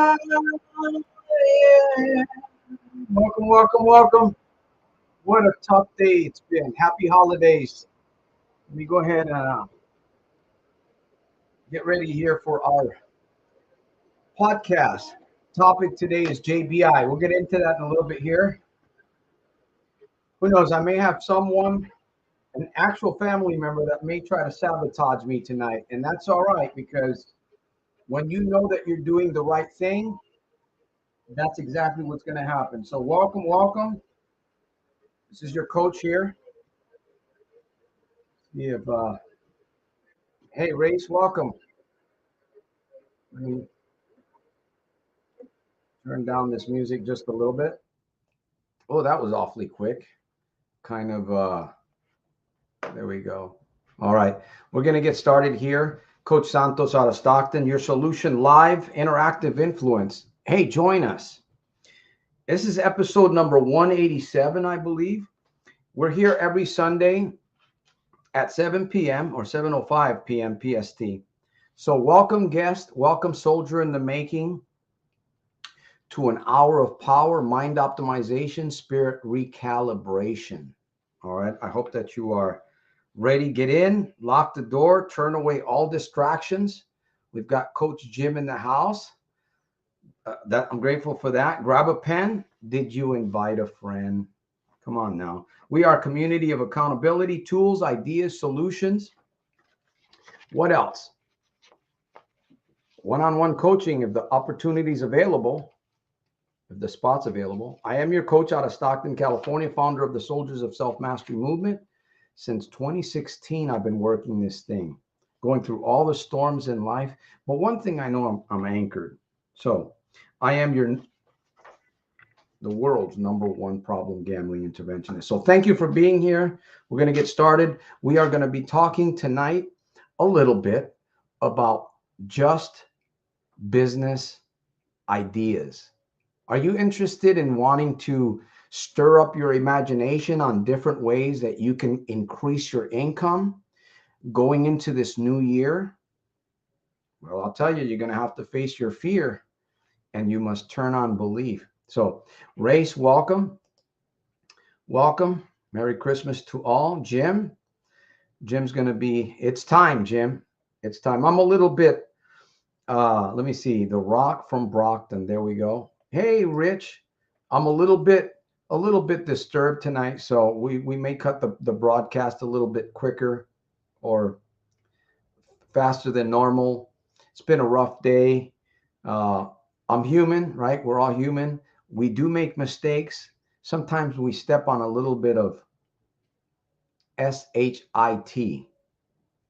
Yeah. Welcome, welcome, welcome. What a tough day it's been. Happy holidays. Let me go ahead and get ready here for our podcast. Topic today is J.B.I. We'll get into that in a little bit here. Who knows? I may have someone, an actual family member, that may try to sabotage me tonight. And that's all right because when you know that you're doing the right thing, that's exactly what's going to happen. So, welcome, welcome. This is your coach here. We have, hey, Race, welcome. Let me turn down this music just a little bit. Oh, that was awfully quick. Kind of, there we go. All right, we're going to get started here. Coach Santos out of Stockton, your solution live interactive influence. Hey, join us. This is episode number 187, I believe. We're here every Sunday at 7 p.m. or 7:05 p.m. PST. So welcome guest, welcome soldier in the making to an hour of power, mind optimization, spirit recalibration. All right. I hope that you are ready. Get in, lock the door, turn away all distractions. We've got Coach Jim in the house. That I'm grateful for that. Grab a pen. Did you invite a friend? Come on now. We are a community of accountability, tools, ideas, solutions. What else? One-on-one coaching if the opportunity's available, if the spot's available. I am your coach out of Stockton, California, founder of the Soldiers of Self-Mastery Movement. Since 2016, I've been working this thing, going through all the storms in life. But one thing I know, I'm anchored. So I am the world's #1 problem gambling interventionist. So thank you for being here. We're going to get started. We are going to be talking tonight a little bit about just business ideas. Are you interested in wanting to stir up your imagination on different ways that you can increase your income going into this new year? Well, I'll tell you, you're going to have to face your fear and you must turn on belief. So, Race, welcome. Welcome. Merry Christmas to all. Jim's going to be, it's time, Jim. It's time. I'm a little bit, let me see, The Rock from Brockton. There we go. Hey, Rich. I'm a little bit disturbed tonight, so we may cut the broadcast a little bit quicker or faster than normal. It's been a rough day. I'm human, right? We're all human. We do make mistakes. Sometimes we step on a little bit of shit,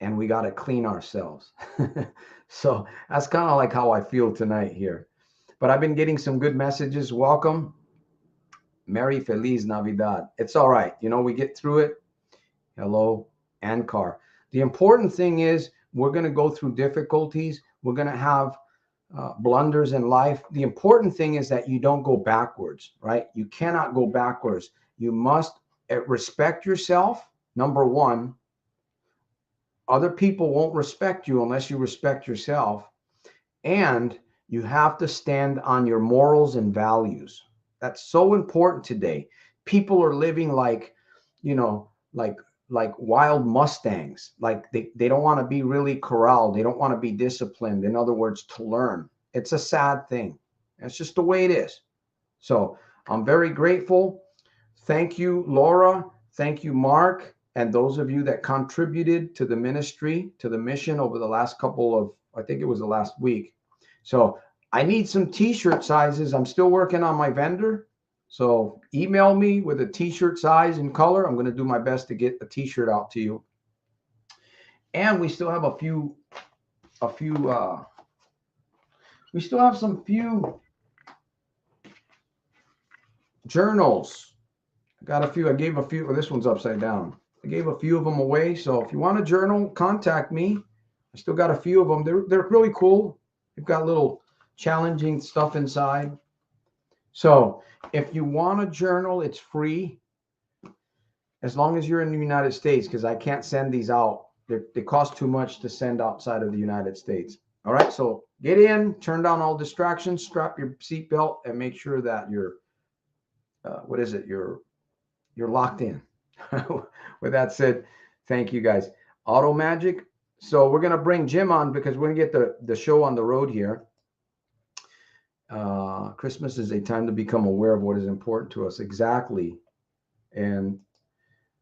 and we got to clean ourselves. So that's kind of like how I feel tonight here. But I've been getting some good messages. Welcome. Merry Feliz Navidad. It's all right. You know, we get through it. Hello, Ankar. The important thing is we're going to go through difficulties. We're going to have blunders in life. The important thing is that you don't go backwards, right? You cannot go backwards. You must respect yourself. Number one, other people won't respect you unless you respect yourself. And you have to stand on your morals and values. That's so important today. People are living like, you know, like wild Mustangs. Like they don't want to be really corralled. They don't want to be disciplined. In other words, to learn. It's a sad thing. That's just the way it is. So I'm very grateful. Thank you, Laura. Thank you, Mark. And those of you that contributed to the ministry, to the mission over the last couple of, I think it was the last week. So I need some t-shirt sizes. I'm still working on my vendor. So email me with a t-shirt size and color. I'm going to do my best to get a t-shirt out to you. And we still have we still have some few journals. I got a few. I gave a few. This one's upside down. I gave a few of them away. So if you want a journal, contact me. I still got a few of them. They're really cool. They've got little challenging stuff inside. So if you want a journal, it's free as long as you're in the United States, because I can't send these out. They cost too much to send outside of the United States. All right, so get in, turn down all distractions, strap your seatbelt, and make sure that you're, what is it? You're locked in. With that said, thank you guys. Auto Magic. So we're gonna bring Jim on because we're gonna get the show on the road here. Christmas is a time to become aware of what is important to us. Exactly. And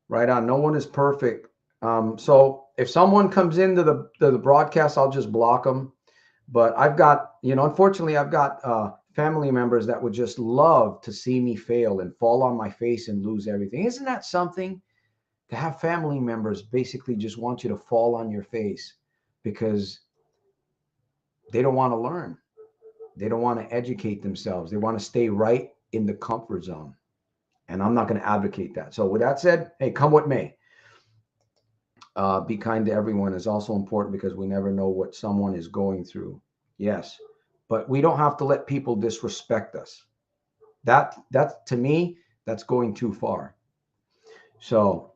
right on. No one is perfect. So if someone comes into the broadcast, I'll just block them. But I've got, unfortunately, I've got family members that would just love to see me fail and fall on my face and lose everything. Isn't that something? To have family members basically just want you to fall on your face because they don't want to learn. They don't want to educate themselves. They want to stay right in the comfort zone. And I'm not going to advocate that. So with that said, hey, come what may. Be kind to everyone is also important because we never know what someone is going through. Yes, but we don't have to let people disrespect us. That to me, that's going too far. So,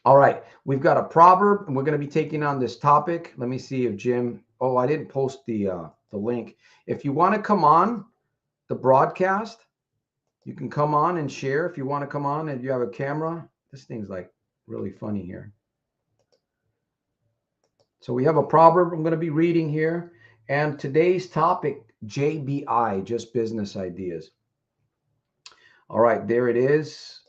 all right, we've got a proverb, and we're going to be taking on this topic. Let me see if Jim. Oh, I didn't post the link. If you want to come on the broadcast, you can come on and share. If you want to come on and you have a camera, this thing's like really funny here. So we have a proverb I'm going to be reading here. And today's topic, J.B.I, just business ideas. All right, there it is.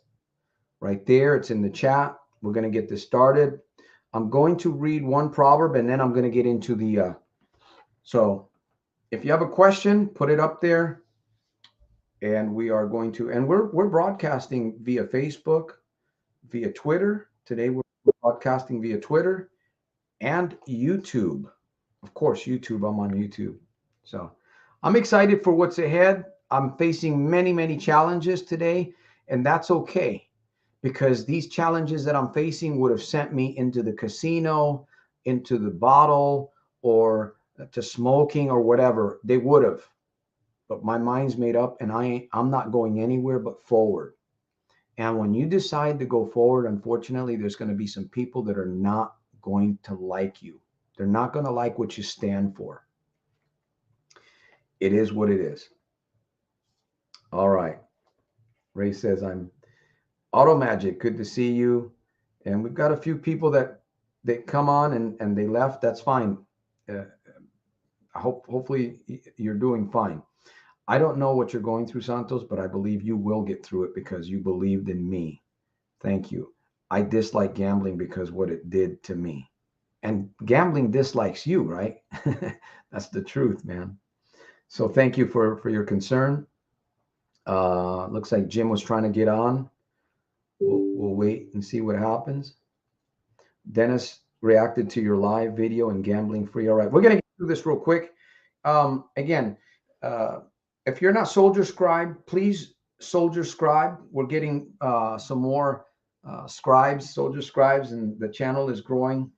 Right there. It's in the chat. We're going to get this started. I'm going to read one proverb and then I'm going to get into the, so if you have a question, put it up there. And we are going to, and we're broadcasting via Facebook, via Twitter. Today we're broadcasting via Twitter and YouTube. Of course, YouTube. I'm on YouTube. So I'm excited for what's ahead. I'm facing many, many challenges today, and that's okay because these challenges that I'm facing would have sent me into the casino, into the bottle, or to smoking or whatever. They would have. But my mind's made up and I'm not going anywhere but forward. And when you decide to go forward, unfortunately, there's going to be some people that are not going to like you. They're not going to like what you stand for. It is what it is. All right. Ray says, I'm Auto Magic. Good to see you. And we've got a few people that come on and they left. That's fine. Hopefully you're doing fine. I don't know what you're going through, Santos, but I believe you will get through it because you believed in me. Thank you. I dislike gambling because what it did to me. And gambling dislikes you, right? That's the truth, man. So thank you for your concern. Looks like Jim was trying to get on. We'll wait and see what happens. Dennis reacted to your live video and gambling free. All right, we're going to get through this real quick. Again, if you're not Soldier Scribe, please Soldier Scribe. We're getting some more scribes, Soldier Scribes, and the channel is growing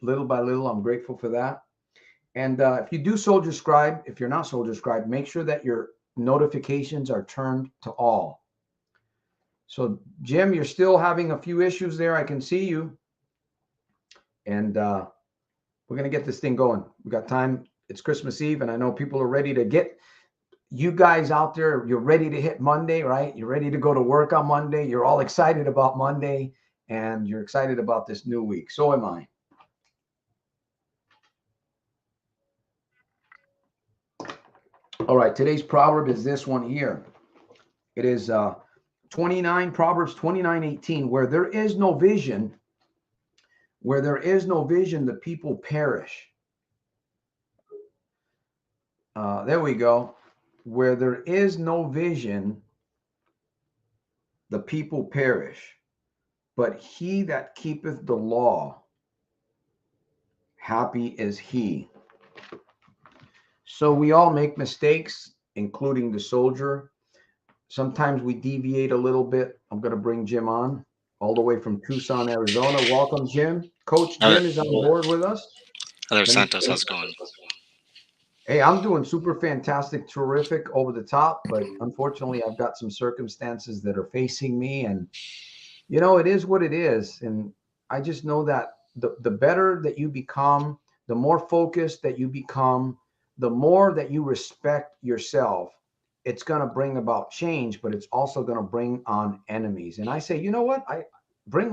little by little. I'm grateful for that. And if you do Soldier Scribe, if you're not Soldier Scribe, make sure that your notifications are turned to all. So, Jim, you're still having a few issues there. I can see you. And we're going to get this thing going. We got time. It's Christmas Eve, and I know people are ready to get you guys out there. You're ready to hit Monday, right? You're ready to go to work on Monday. You're all excited about Monday, and you're excited about this new week. So am I. All right, today's proverb is this one here. It is Proverbs 29:18. Where there is no vision, the people perish. There we go. Where there is no vision, the people perish. But he that keepeth the law, happy is he. So we all make mistakes, including the soldier. Sometimes we deviate a little bit. I'm going to bring Jim on all the way from Tucson, Arizona. Welcome, Jim. Coach Jim is on board with us. Hello, Santos. How's it going? Hey, I'm doing super fantastic, terrific, over the top, but unfortunately, I've got some circumstances that are facing me, and it is what it is. And I just know that the better that you become, the more focused that you become, the more that you respect yourself, it's going to bring about change, but it's also going to bring on enemies. And I say, you know what? I bring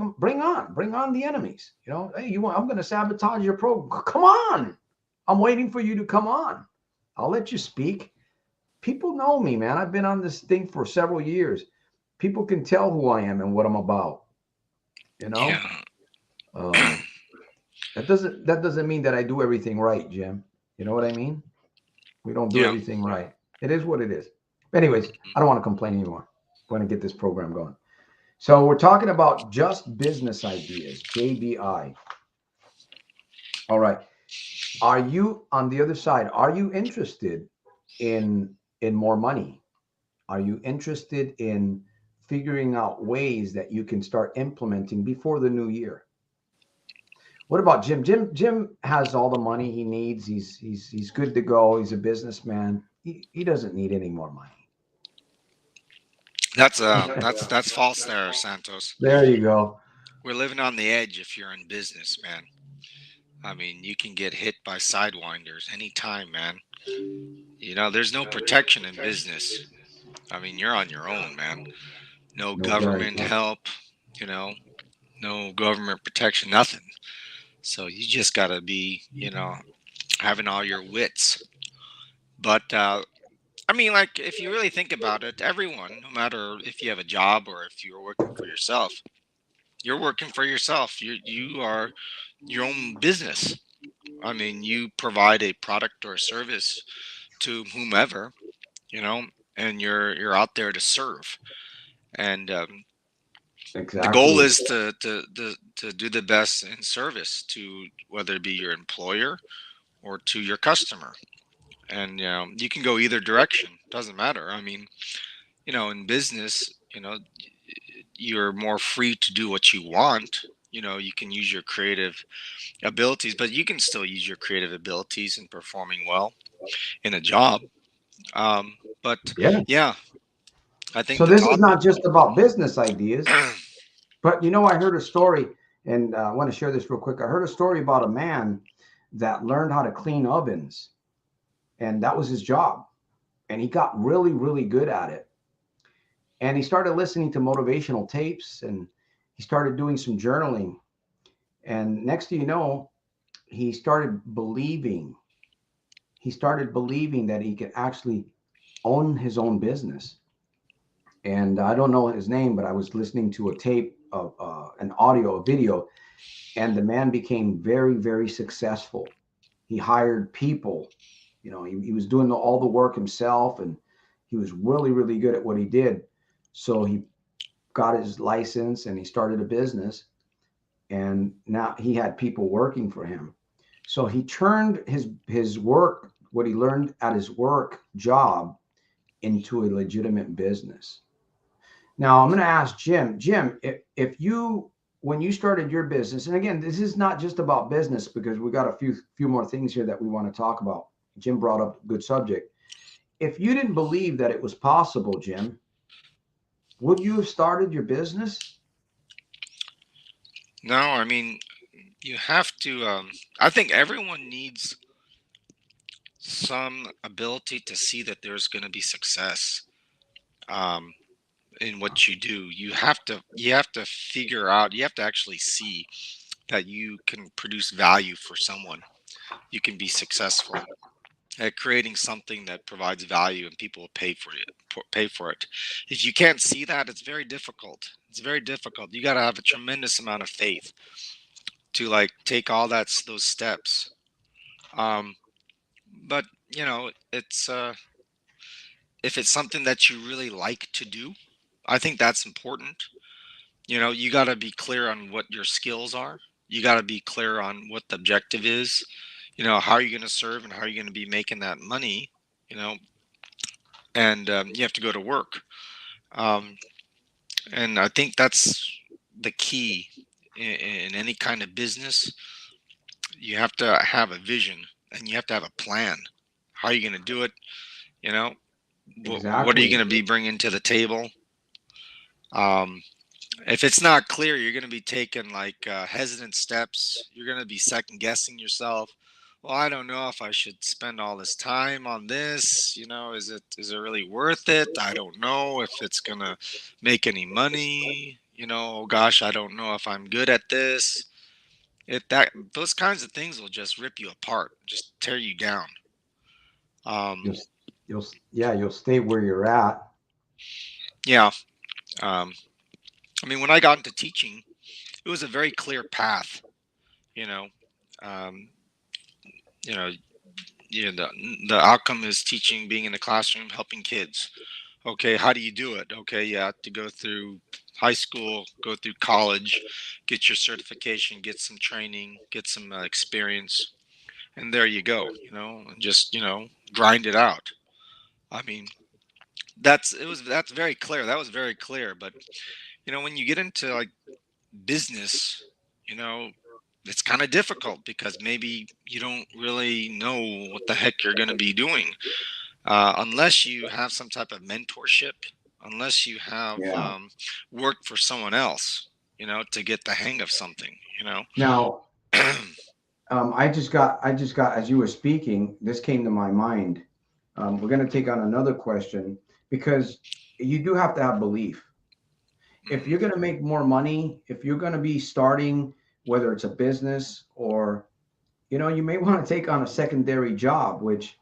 on the enemies. You know, hey, I'm going to sabotage your program. Come on. I'm waiting for you to come on. I'll let you speak. People know me, man. I've been on this thing for several years. People can tell who I am and what I'm about. You know, Yeah. um, that doesn't mean that I do everything right, Jim. You know what I mean? We don't do Yeah. everything right. It is what it is. But anyways, I don't want to complain anymore. I want to get this program going. So we're talking about just business ideas, J.B.I. All right. Are you on the other side? Are you interested in more money? Are you interested in figuring out ways that you can start implementing before the new year? What about Jim? Jim has all the money he needs. He's good to go. He's a businessman. He doesn't need any more money. That's false there, Santos. There you go. We're living on the edge if you're in business, man. I mean, you can get hit by sidewinders anytime, man. There's no protection in business. I mean, you're on your own, man. No No government guarantee. help, you know, no government protection, nothing. So you just got to be, having all your wits. But I mean, like, if you really think about it, everyone, no matter if you have a job or if you're working for yourself, you're working for yourself. You are your own business. I mean, you provide a product or a service to whomever, you know, and you're out there to serve. And the goal Exactly. is to do the best in service to whether it be your employer or to your customer. And you can go either direction. Doesn't matter. I mean, in business, you're more free to do what you want. You can use your creative abilities, but you can still use your creative abilities in performing well in a job. But Yeah. yeah, I think So the this is topic. not just about business ideas, but I heard a story, and I want to share this real quick. I heard a story about a man that learned how to clean ovens, and that was his job, and he got really, really good at it. And he started listening to motivational tapes, and he started doing some journaling. And next thing you know, he started believing. He started believing that he could actually own his own business. And I don't know his name, but I was listening to a tape of an audio, a video, and the man became very, very successful. He hired people. He was doing all the work himself, and he was really, really good at what he did. So he got his license and he started a business, and now he had people working for him. So he turned his work, what he learned at his work job, into a legitimate business. Now I'm going to ask Jim. Jim, if you when you started your business, and again, this is not just about business because we got a few more things here that we want to talk about. Jim brought up a good subject. If you didn't believe that it was possible, Jim, would you have started your business? No, I mean, you have to. I think everyone needs some ability to see that there's going to be success um, in what you do. You have to figure out. You have to actually see that you can produce value for someone. You can be successful at creating something that provides value and people will pay for it. Pay for it. If you can't see that, it's very difficult. It's very difficult. You got to have a tremendous amount of faith to like take all those steps. Um, but it's if it's something that you really like to do, I think that's important. You got to be clear on what your skills are. You got to be clear on what the objective is. How are you going to serve and how are you going to be making that money? You know, and you have to go to work. Um, and I think that's the key in any kind of business. You have to have a vision and you have to have a plan. How are you going to do it? You know, what are you Exactly. going to be bringing to the table? Um, if it's not clear, you're going to be taking like hesitant steps. You're going to be second guessing yourself. well, I don't know if I should spend all this time on this. Is it really worth it? I don't know if it's gonna make any money. Oh gosh, I don't know if I'm good at this. It that those kinds of things will just rip you apart, just tear you down. Um, You'll, you'll stay where you're at. yeah. Um, I mean, when I got into teaching, it was a very clear path. You know, um, you know, the outcome is teaching, being in the classroom, helping kids. Okay, how do you do it? Okay, you have to go through high school, go through college, get your certification, get some training, get some experience, and there you go. And just grind it out. I mean, that's very clear. That was very clear. But when you get into like business, you know, it's kind of difficult because maybe you don't really know what the heck you're going to be doing unless you have some type of mentorship, unless you have Yeah. worked for someone else, to get the hang of something, Now, I just got, as you were speaking, this came to my mind. We're going to take on another question because you do have to have belief. If Mhm. you're going to make more money, if you're going to be starting, whether it's a business or, you may want to take on a secondary job, which,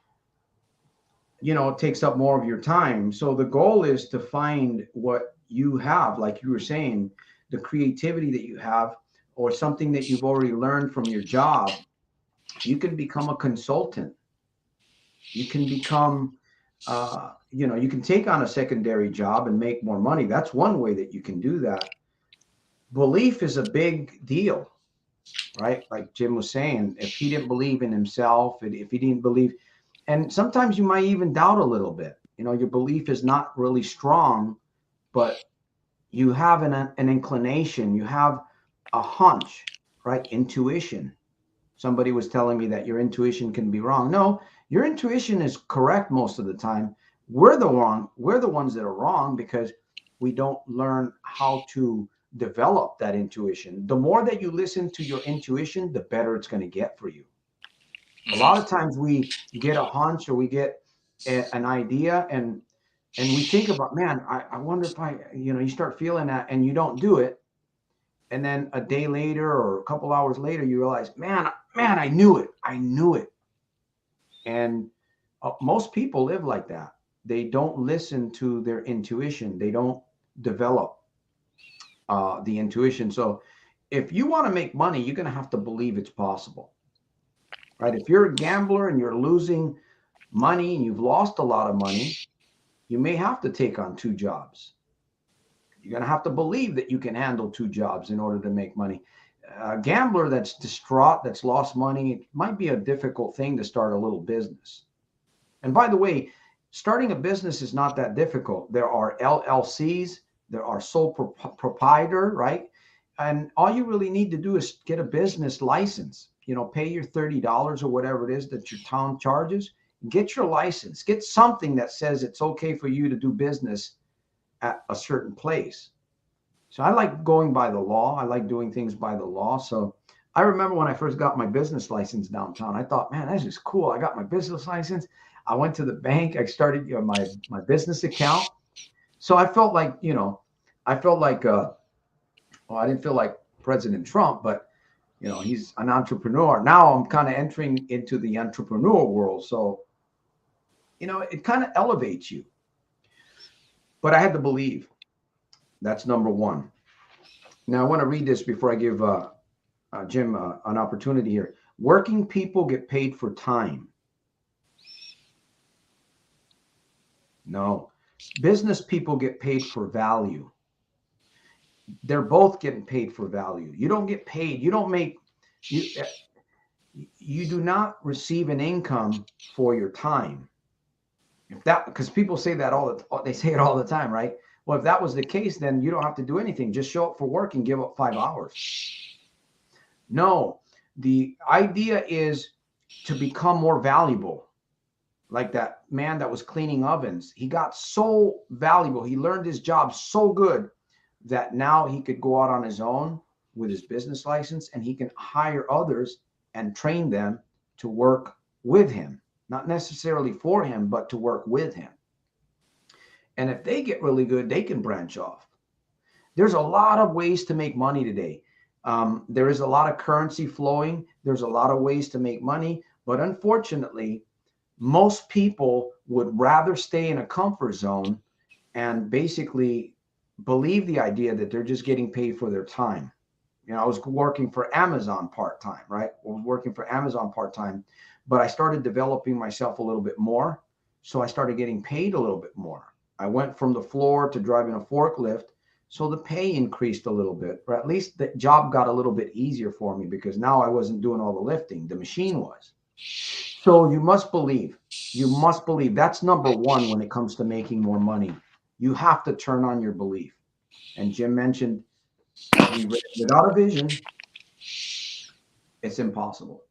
takes up more of your time. So the goal is to find what you have, like you were saying, the creativity that you have, or something that you've already learned from your job. You can become a consultant. You can become, you can take on a secondary job and make more money. That's one way that you can do that. Belief is a big deal, right? Like Jim was saying, if he didn't believe in himself, and if he didn't believe, and sometimes you might even doubt a little bit. Your belief is not really strong, but you have an inclination, you have a hunch, right? Intuition. Somebody was telling me that your intuition can be wrong. No, your intuition is correct most of the time. We're the ones that are wrong because we don't learn how to develop that intuition. The more that you listen to your intuition, the better it's going to get for you. A Mhm. lot of times we get a hunch or we get an idea, and we think about, man, I wonder if you start feeling that and you don't do it. And then a day later or a couple hours later, you realize, man, I knew it. I knew it. And most people live like that. They don't listen to their intuition. They don't develop the intuition. So if you want to make money, you're going to have to believe it's possible, right? If you're a gambler and you're losing money and you've lost a lot of money, you may have to take on two jobs. You're going to have to believe that you can handle two jobs in order to make money. A gambler that's distraught, that's lost money, it might be a difficult thing to start a little business. And by the way, starting a business is not that difficult. There are LLCs, there are sole proprietor, right? And all you really need to do is get a business license. Pay your $30 or whatever it is that your town charges. Get your license. Get something that says it's okay for you to do business at a certain place. So I like going by the law. I like doing things by the law. So I remember when I first got my business license downtown, I thought, man, this is cool. I got my business license. I went to the bank. I started my business account. So I felt like, I felt like, well, I didn't feel like President Trump, but he's an entrepreneur. Now I'm kind of entering into the entrepreneur world. So, it kind of elevates you. But I had to believe. That's number one. Now I want to read this before I give Jim, an opportunity here. Working people get paid for time. No, business people get paid for value. They're both getting paid for value. You don't get paid. You don't make you. You do not receive an income for your time. If that, because people say that they say it all the time, right? Well, if that was the case, then you don't have to do anything. Just show up for work and give up 5 hours. No, the idea is to become more valuable. Like that man that was cleaning ovens. He got so valuable. He learned his job so good that now he could go out on his own with his business license and he can hire others and train them to work with him, not necessarily for him, but to work with him. And if they get really good, they can branch off. There's a lot of ways to make money today. There is a lot of currency flowing. There's a lot of ways to make money. But unfortunately, most people would rather stay in a comfort zone and basically believe the idea that they're just getting paid for their time. You know, I was working for Amazon part-time, right? I was working for Amazon part-time, but I started developing myself a little bit more. So I started getting paid a little bit more. I went from the floor to driving a forklift. So the pay increased a little bit, or at least the job got a little bit easier for me because now I wasn't doing all the lifting. The machine was. So you must believe. You must believe. That's number one when it comes to making more money. You have to turn on your belief. And Jim mentioned without a vision, it's impossible.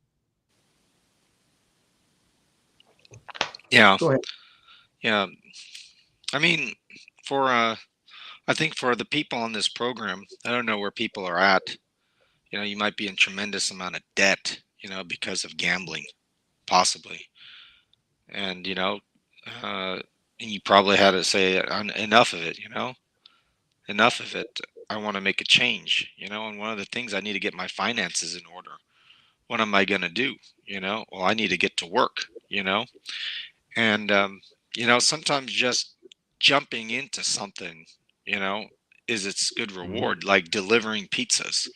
Yeah. Go ahead. Yeah. I mean, for I think for the people on this program, I don't know where people are at. You know, you might be in tremendous amount of debt, you know, because of gambling, possibly. And, you know, and you probably had to say enough of it, you know, enough of it. I want to make a change, you know, and one of the things I need to get my finances in order. What am I going to do? You know, well, I need to get to work, you know, and, you know, sometimes just jumping into something, you know, is its good Mhm. reward, like delivering pizzas,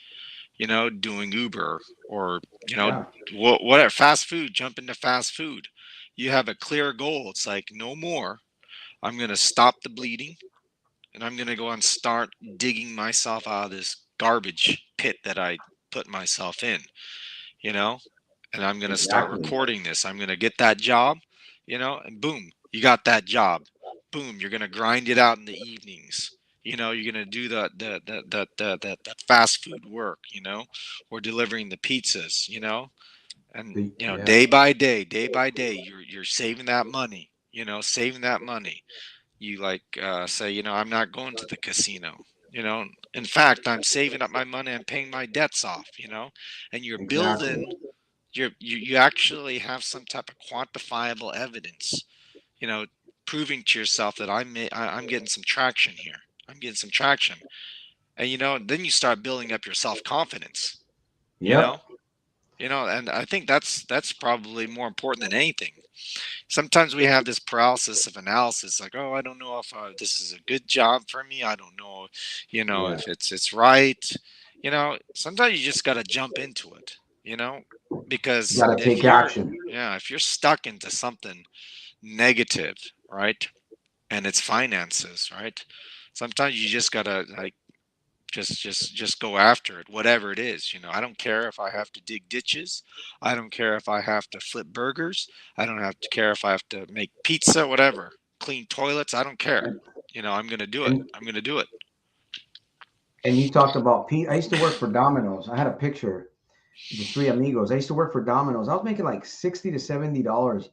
you know, doing Uber or, you know, Yeah, whatever, fast food, jump into fast food. You have a clear goal. It's like, no more. I'm going to stop the bleeding and I'm going to go and start digging myself out of this garbage pit that I put myself in, you know, and I'm going to start exactly. recording this. I'm going to get that job, you know, and boom, you got that job. Boom, you're going to grind it out in the evenings. You know, you're going to do the fast food work, you know, or delivering the pizzas, you know, and you know, Yeah, day by day, you're saving that money, you know, saving that money. You like say, you know, I'm not going to the casino. You know, in fact, I'm saving up my money and paying my debts off. You know, and you're exactly. building. You actually have some type of quantifiable evidence. You know, proving to yourself that I'm getting some traction here. I'm getting some traction, and you know, then you start building up your self confidence. You know, Yep. and I think that's probably more important than anything. Sometimes we have this paralysis of analysis, like, oh, I don't know if this is a good job for me. I don't know, you know, Yeah. if it's right. You know, sometimes you just got to jump into it, you know, You because got to if take you're, action. yeah, if you're stuck into something negative, right, and it's finances, right, sometimes you just gotta like just go after it, whatever it is. You know, I don't care if I have to dig ditches. I don't care if I have to flip burgers. I don't have to care if I have to make pizza, whatever, clean toilets. I don't care. You know, I'm gonna do it. And I'm gonna do it. and you talked about Pete. I used to work for Domino's. I had a picture, the three amigos. I used to work for Domino's. I was making like $60 to $70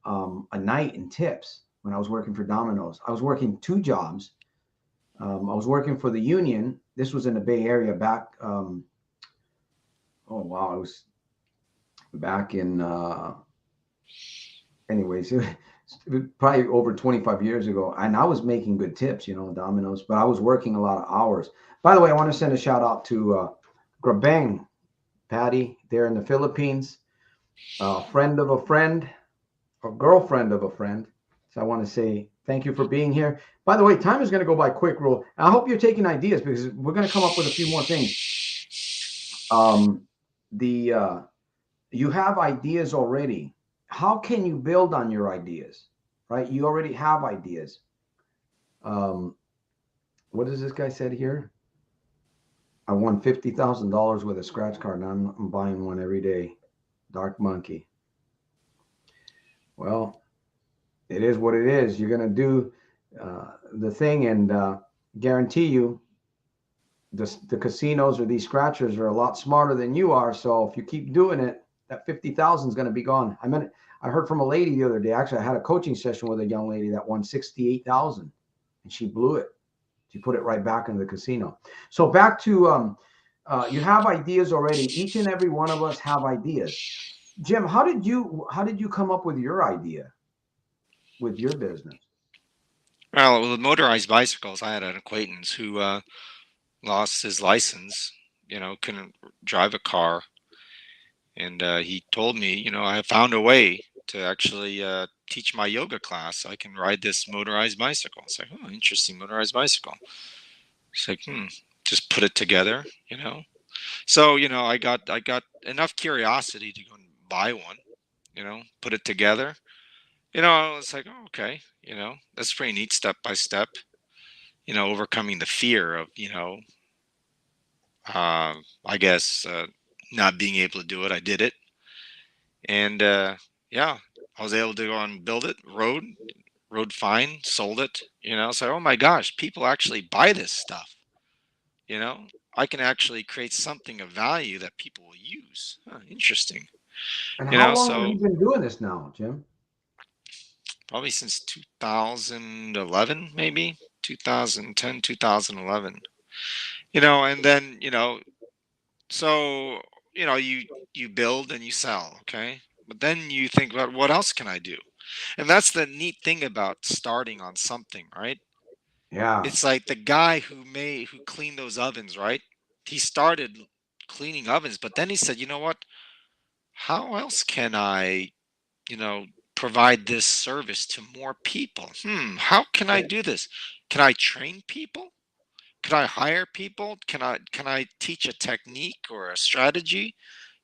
a night in tips when I was working for Domino's. I was working two jobs. I was working for the union. This was in the Bay Area back. Oh wow, I was back in. Anyways, it was probably over 25 years ago, and I was making good tips, you know, Domino's, but I was working a lot of hours. By the way, I want to send a shout out to Grabeng, Patty, there in the Philippines, a friend of a friend, or girlfriend of a friend. So I want to say thank you for being here. By the way, time is going to go by quick, Rule. I hope you're taking ideas because we're going to come up with a few more things. Um, the You have ideas already. How can you build on your ideas? Right? You already have ideas. Um, what does this guy said here? I won $50,000 with a scratch card, and I'm buying one every day. Dark Monkey. Well, it is what it is. You're going to do the thing, and guarantee you, the casinos or these scratchers are a lot smarter than you are. So if you keep doing it, that 50,000 is going to be gone. I heard from a lady the other day. Actually, I had a coaching session with a young lady that won 68,000, and she blew it. She put it right back into the casino. So back to you have ideas already. Each and every one of us have ideas. Jim, how did you come up with your idea with your business? Well, with motorized bicycles, I had an acquaintance who lost his license. Couldn't drive a car, and he told me, I found a way to actually teach my yoga class. I can ride this motorized bicycle. It's like, oh, interesting, motorized bicycle. It's like, just put it together. So I got enough curiosity to go and buy one. Put it together. It's like, oh, okay. That's pretty neat, step by step. Overcoming the fear of I guess not being able to do it. I did it, and yeah, I was able to go and build it. Rode fine, sold it. So oh my gosh, people actually buy this stuff. You know, I can actually create something of value that people will use. Huh, interesting. And how long have So you been doing this now, Jim? probably since 2011, maybe 2010, 2011. And then so you build and you sell, okay? But then you think about what else can I do? And that's the neat thing about starting on something, right? Yeah. It's like the guy who cleaned those ovens, right? He started cleaning ovens, but then he said, "You know what? How else can I, you know, provide this service to more people? How can I do this? Can I train people? Can I hire people? Can I teach a technique or a strategy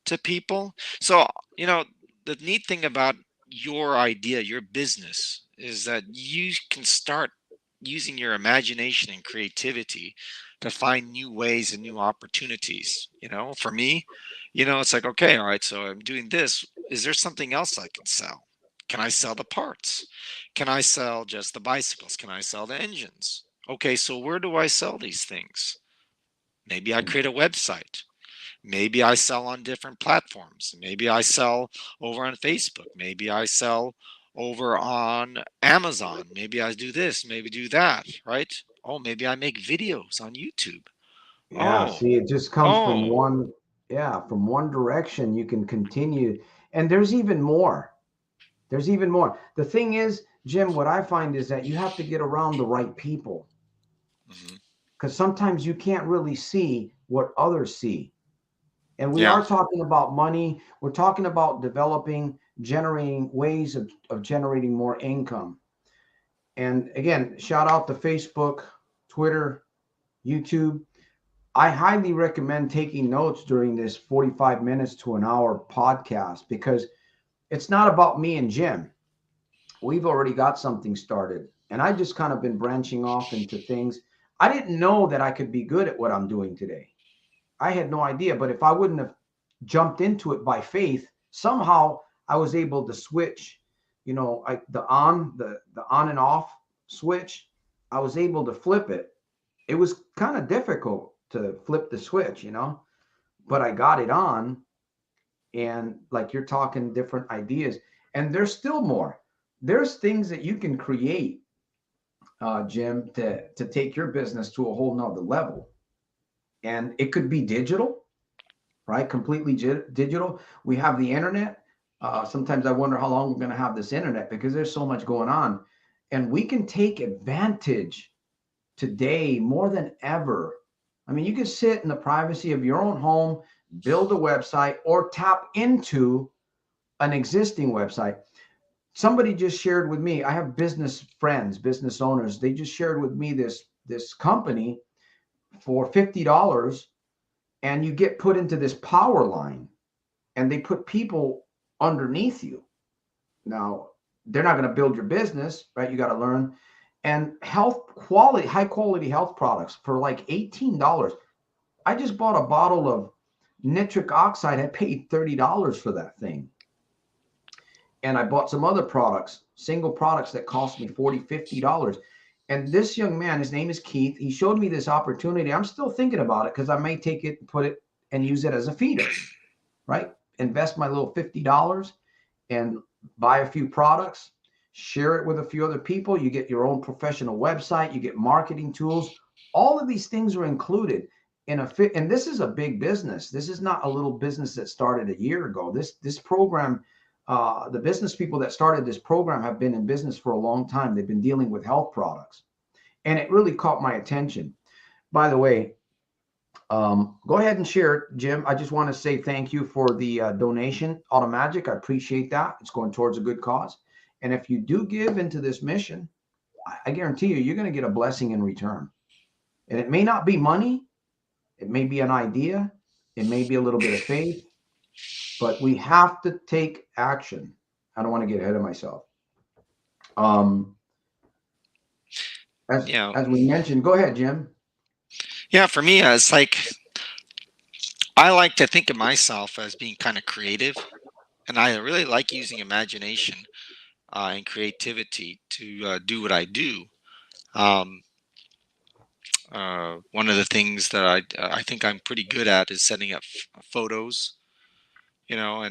to people?" So, you know, the neat thing about your idea, your business, is that you can start using your imagination and creativity to find new ways and new opportunities. For me, it's like, okay, all right, so I'm doing this. Is there something else I can sell? Can I sell the parts? Can I sell just the bicycles? Can I sell the engines? Okay, so where do I sell these things? Maybe I create a website. Maybe I sell on different platforms. Maybe I sell over on Facebook. Maybe I sell over on Amazon. Maybe I do this, maybe do that, right? Oh, maybe I make videos on YouTube. Yeah, Oh, see, it just comes from oh, one, yeah, from one direction. You can continue. And there's even more. There's even more. The thing is, Jim, what I find is that you have to get around the right people mhm. because sometimes you can't really see what others see. And we Yeah, are talking about money. We're talking about developing, generating ways of generating more income. And again, shout out to Facebook, Twitter, YouTube. I highly recommend taking notes during this 45 minutes to an hour podcast because it's not about me and Jim. We've already got something started. And I just kind of been branching off into things. I didn't know that I could be good at what I'm doing today. I had no idea. But if I wouldn't have jumped into it by faith, somehow I was able to switch, the on and off switch. I was able to flip it. It was kind of difficult to flip the switch, but I got it on. And like you're talking different ideas, and there's still more. There's things that you can create, Jim, to take your business to a whole nother level. And it could be digital, right? Completely digital. We have the internet. Sometimes I wonder how long we're going to have this internet because there's so much going on. And we can take advantage today more than ever. I mean, you can sit in the privacy of your own home, build a website, or tap into an existing website. Somebody just shared with me, I have business friends, business owners. They just shared with me this company for $50, and you get put into this power line, and they put people underneath you. Now, they're not going to build your business, right? You got to learn. And high quality health products for like $18. I just bought a bottle of nitric oxide. I paid $30 for that thing. And I bought some other products, single products that cost me $40, $50. And this young man, his name is Keith, he showed me this opportunity. I'm still thinking about it because I may take it, put it, and use it as a feeder, right? Invest my little $50 and buy a few products, share it with a few other people. You get your own professional website, you get marketing tools. All of these things are included. and this is a big business. This is not a little business that started a year ago. This program, the business people that started this program have been in business for a long time. They've been dealing with health products, and it really caught my attention. By the way, go ahead and share it, Jim. I just want to say thank you for the donation, Automagic. I appreciate that. It's going towards a good cause. And if you do give into this mission, I guarantee you, you're going to get a blessing in return. And it may not be money. It may be an idea. It may be a little bit of faith, but we have to take action. I don't want to get ahead of myself. Um, as, You know, as we mentioned, go ahead, Jim. yeah, for me, it's like I like to think of myself as being kind of creative, and I really like using imagination and creativity to do what I do. Um, One of the things that I think I'm pretty good at is setting up photos, you know, So,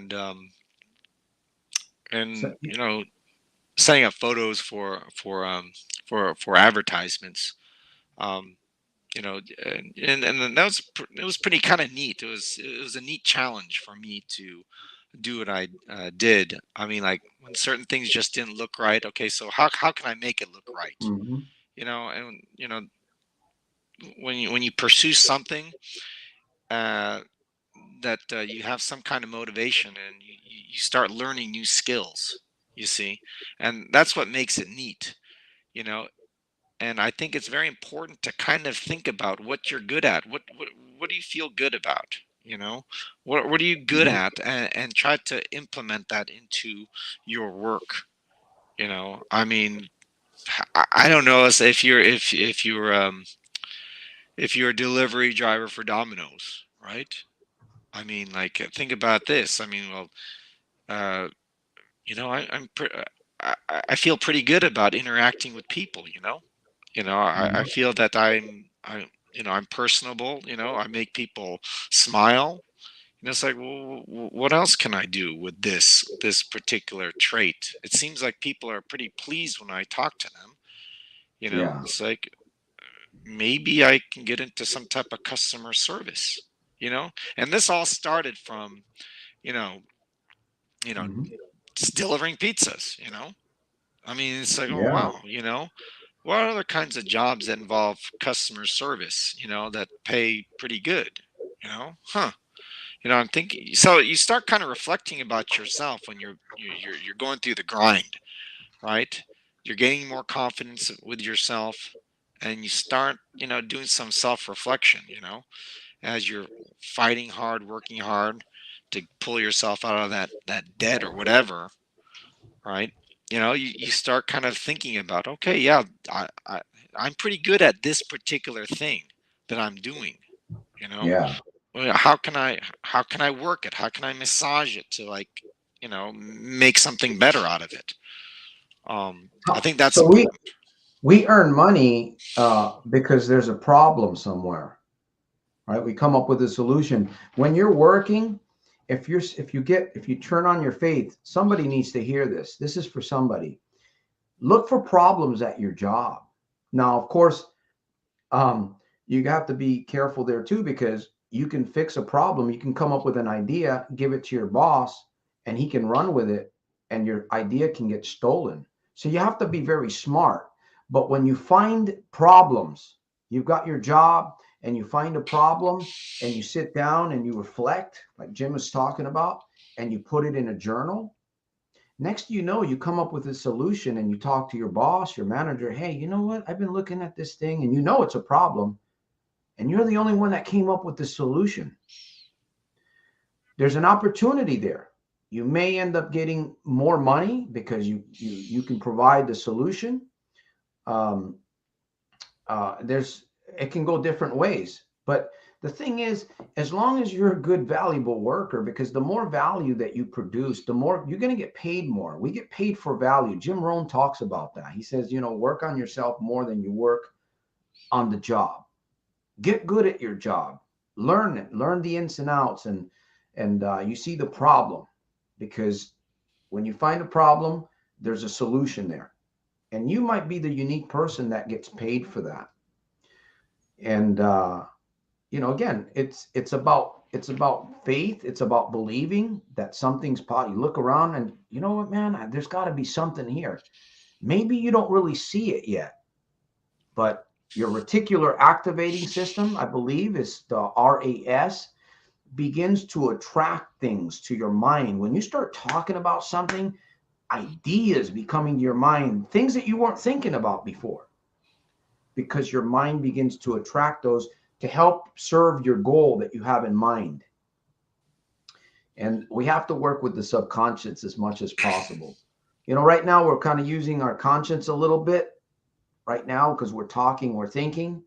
and setting up photos for advertisements. Um, and then it was pretty kind of neat. It was a neat challenge for me to do what I did. I mean, like when certain things just didn't look right. Okay, so how can I make it look right? mhm. And when you pursue something uh, that you have some kind of motivation and you start learning new skills. You see, and that's what makes it neat. You know, and I think it's very important to kind of think about what you're good at. What do you feel good about? What are you good Mhm. at, and try to implement that into your work. I mean, I don't know if you're a delivery driver for Domino's, right? I mean, like think about this. I mean, well, uh, I feel pretty good about interacting with people. I Mhm. feel that I'm personable. I make people smile. It's like, well, what else can I do with this particular trait? It seems like people are pretty pleased when I talk to them. Yeah. It's like maybe I can get into some type of customer service. And this all started from you know you know Mhm. just delivering pizzas. I mean, it's like, oh Yeah. wow. What other kinds of jobs that involve customer service, that pay pretty good? Huh? I'm thinking. So you start kind of reflecting about yourself when you're going through the grind, right? You're gaining more confidence with yourself, and you start, doing some self-reflection, as you're fighting hard, working hard to pull yourself out of that debt or whatever, right? You start kind of thinking about, okay, yeah, I'm pretty good at this particular thing that I'm doing. You know, Yeah. Well, how can I work it? How can I massage it to like, make something better out of it? I think that's So we important. we earn money because there's a problem somewhere, right? We come up with a solution. When you're working, if you turn on your faith, somebody needs to hear this. This is for somebody. Look for problems at your job. Now, of course, um, you have to be careful there too, because you can fix a problem. You can come up with an idea, give it to your boss, and he can run with it, and your idea can get stolen. So you have to be very smart. But when you find problems, you've got your job and you find a problem and you sit down and you reflect, like Jim was talking about, and you put it in a journal. Next, you come up with a solution and you talk to your boss, your manager. Hey, you know what? I've been looking at this thing, and it's a problem, and you're the only one that came up with the solution. There's an opportunity there. You may end up getting more money because you can provide the solution. Um, there's it can go different ways, but the thing is, as long as you're a good, valuable worker, because the more value that you produce, the more you're going to get paid more. We get paid for value. Jim Rohn talks about that. He says, work on yourself more than you work on the job. Get good at your job. Learn it. Learn the ins and outs, and you see the problem, because when you find a problem, there's a solution there, and you might be the unique person that gets paid for that. And again, it's about faith. It's about believing that something's possible. You look around and you know what, man, there's got to be something here. Maybe you don't really see it yet, but your reticular activating system, I believe, is the RAS, begins to attract things to your mind. When you start talking about something, ideas becoming to your mind, things that you weren't thinking about before, because your mind begins to attract those to help serve your goal that you have in mind. And we have to work with the subconscious as much as possible. Right now we're kind of using our conscience a little bit right now because we're talking, we're thinking,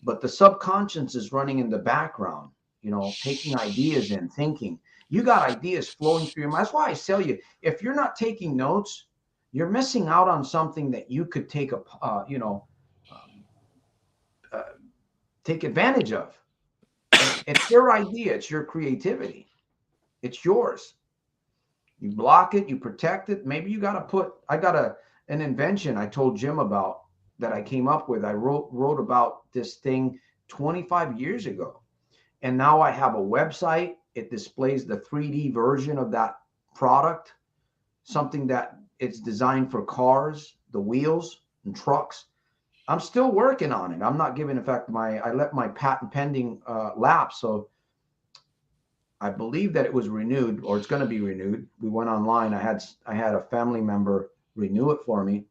but the subconscious is running in the background, taking ideas in, thinking. You got ideas flowing through your mind. That's why I tell you, if you're not taking notes, you're missing out on something that you could um, uh, take advantage of. And it's your idea, it's your creativity, it's yours. You block it, you protect it. Maybe you got to I got an invention I told Jim about that I came up with. I wrote about this thing 25 years ago. And now I have a website. It displays the 3D version of that product, something that it's designed for cars, the wheels and trucks. I'm still working on it. I'm not giving, in fact, I let my patent pending lapse. So I believe that it was renewed, or it's going to be renewed. We went online. I had a family member renew it for me.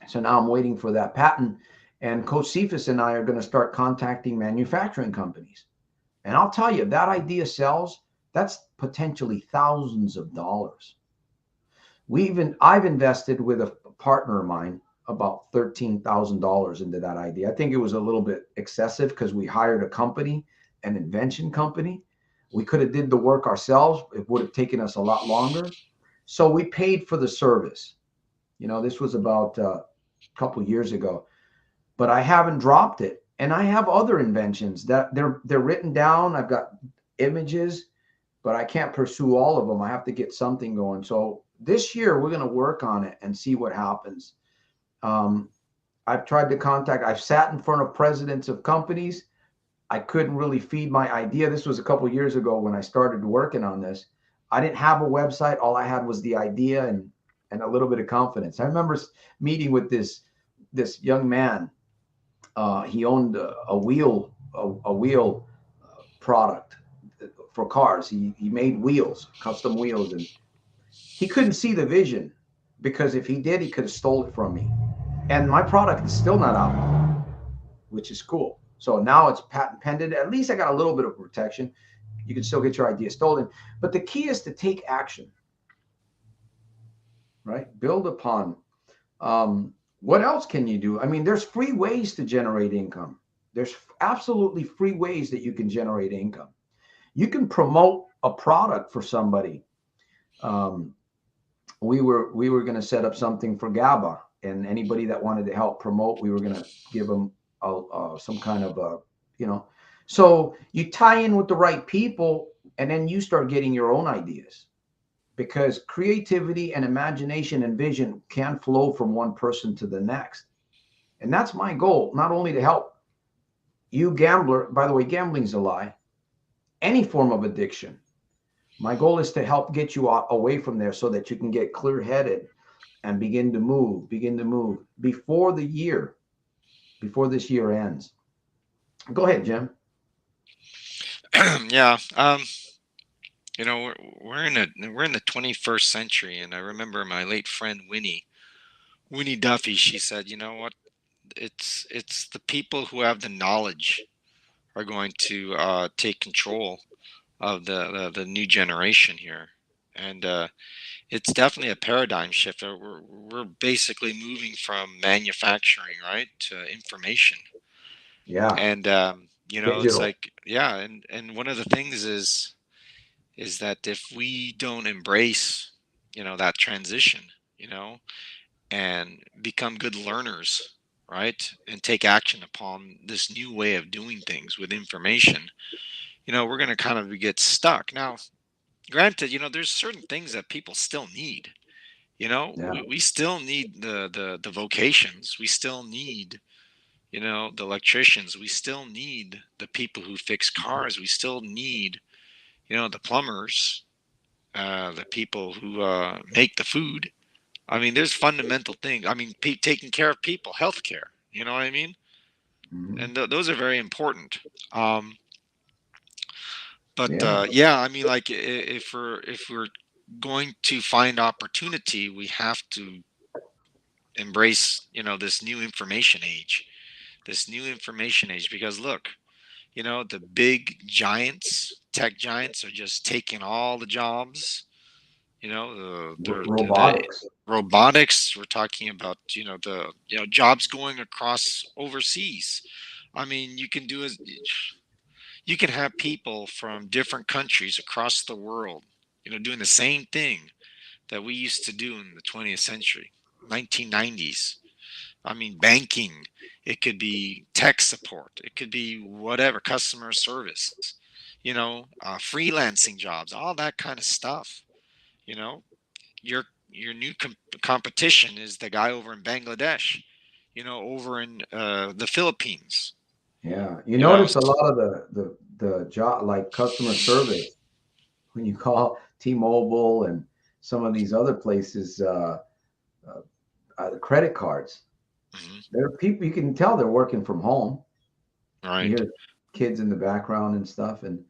So now I'm waiting for that patent. And Coach Cephas and I are going to start contacting manufacturing companies. And I'll tell you, if that idea sells, that's potentially thousands of dollars. I've invested with a partner of mine about $13,000 into that idea. I think it was a little bit excessive because we hired a company, an invention company. We could have did the work ourselves. It would have taken us a lot longer. So we paid for the service. This was about a couple of years ago, but I haven't dropped it. And I have other inventions that they're written down. I've got images, but I can't pursue all of them. I have to get something going. So this year we're going to work on it and see what happens. Um, I've tried to contact. I've sat in front of presidents of companies. I couldn't really feed my idea. This was a couple of years ago when I started working on this. I didn't have a website. All I had was the idea and a little bit of confidence. I remember meeting with this young man. He owned a wheel product for cars. He made wheels, custom wheels, and he couldn't see the vision because if he did, he could have stole it from me. And my product is still not out, which is cool. So now it's patent pending. At least I got a little bit of protection. You can still get your idea stolen, but the key is to take action, right? Build upon. What else can you do? I mean, there's free ways to generate income. There's absolutely free ways that you can generate income. You can promote a product for somebody. Um, we were going to set up something for GABA, and anybody that wanted to help promote, we were going to give them some kind of you know. So you tie in with the right people, and then you start getting your own ideas because creativity and imagination and vision can flow from one person to the next. And that's my goal, not only to help you gambler, by the way, gambling's a lie, any form of addiction. My goal is to help get you away from there so that you can get clear headed and begin to move before this year ends. Go ahead, Jim. Yeah. We're in the 21st century, and I remember my late friend Winnie Duffy. She said, "You know what? It's the people who have the knowledge are going to take control of the new generation here." And it's definitely a paradigm shift. We're basically moving from manufacturing, right, to information. Yeah, And it's digital. like, yeah, and one of the things is that if we don't embrace, that transition, you know, and become good learners, right, and take action upon this new way of doing things with information, we're going to kind of get stuck. Now, granted, there's certain things that people still need. Yeah, We still need the vocations. We still need, You know, the electricians. We still need the people who fix cars. We still need, you know, the plumbers, the people who make the food. I mean, there's fundamental things. I mean, taking care of people, healthcare. You know what I mean? Mhm. And those are very important. Um, but Yeah. yeah, I mean, like if we're going to find opportunity, we have to embrace, you know, this new information age. This new information age, because look, you know, the big giants, tech giants, are just taking all the jobs. You know, the Robotics. robotics. We're talking about, you know, the, you know, jobs going across overseas. I mean, you can do as you can have people from different countries across the world, you know, doing the same thing that we used to do in the 20th century, 1990s. I mean, banking, it could be tech support, it could be whatever, customer service, you know, freelancing jobs, all that kind of stuff. You know, your new competition is the guy over in Bangladesh, you know, over in the Philippines. Yeah. You You know, notice a lot of the job like customer service when you call T-Mobile and some of these other places, uh, credit cards. mhm, There are people you can tell they're working from home. You right? hear kids in the background and stuff, and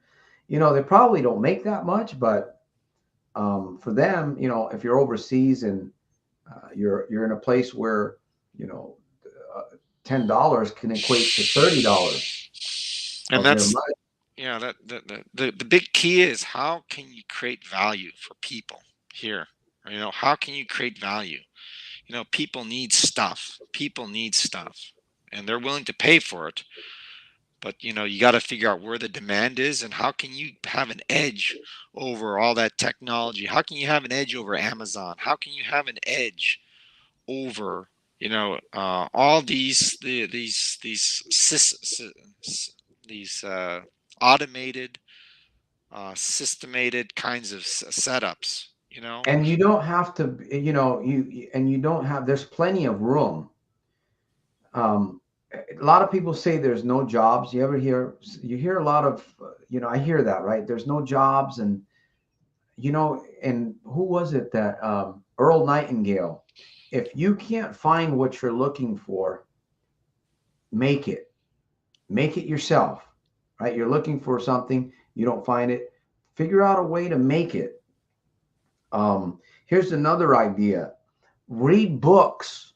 they probably don't make that much, but for them, if you're overseas and you're in a place where you know $10 can equate to $30 And of their that's, money. yeah, that the big key is, how can you create value for people here? You know, how can you create value? You know, people need stuff. People need stuff, and they're willing to pay for it. But you know, you got to figure out where the demand is, and how can you have an edge over all that technology? How can you have an edge over Amazon? How can you have an edge over, you know, all these automated, systemated kinds of setups? You know, And you don't have to, and you don't have. There's plenty of room. A lot of people say there's no jobs. You hear a lot of, I hear that, right? There's no jobs, and who was it that Earl Nightingale? If you can't find what you're looking for, make it. Make it yourself, right? You're looking for something, you don't find it. Figure out a way to make it. Here's another idea: read books.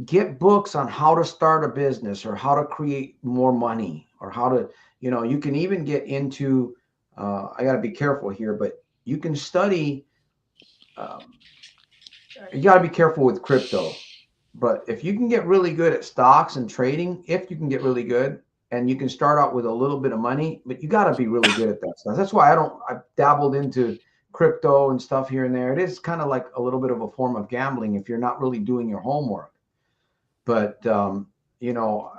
Get books on how to start a business or how to create more money or how to, you can even get into, I got to be careful here, but you can study. Um, you got to be careful with crypto. But if you can get really good at stocks and trading, if you can get really good and you can start out with a little bit of money, but you got to be really good at that stuff. That's why I've dabbled into crypto and stuff here and there. It is kind of like a little bit of a form of gambling if you're not really doing your homework. But, you know,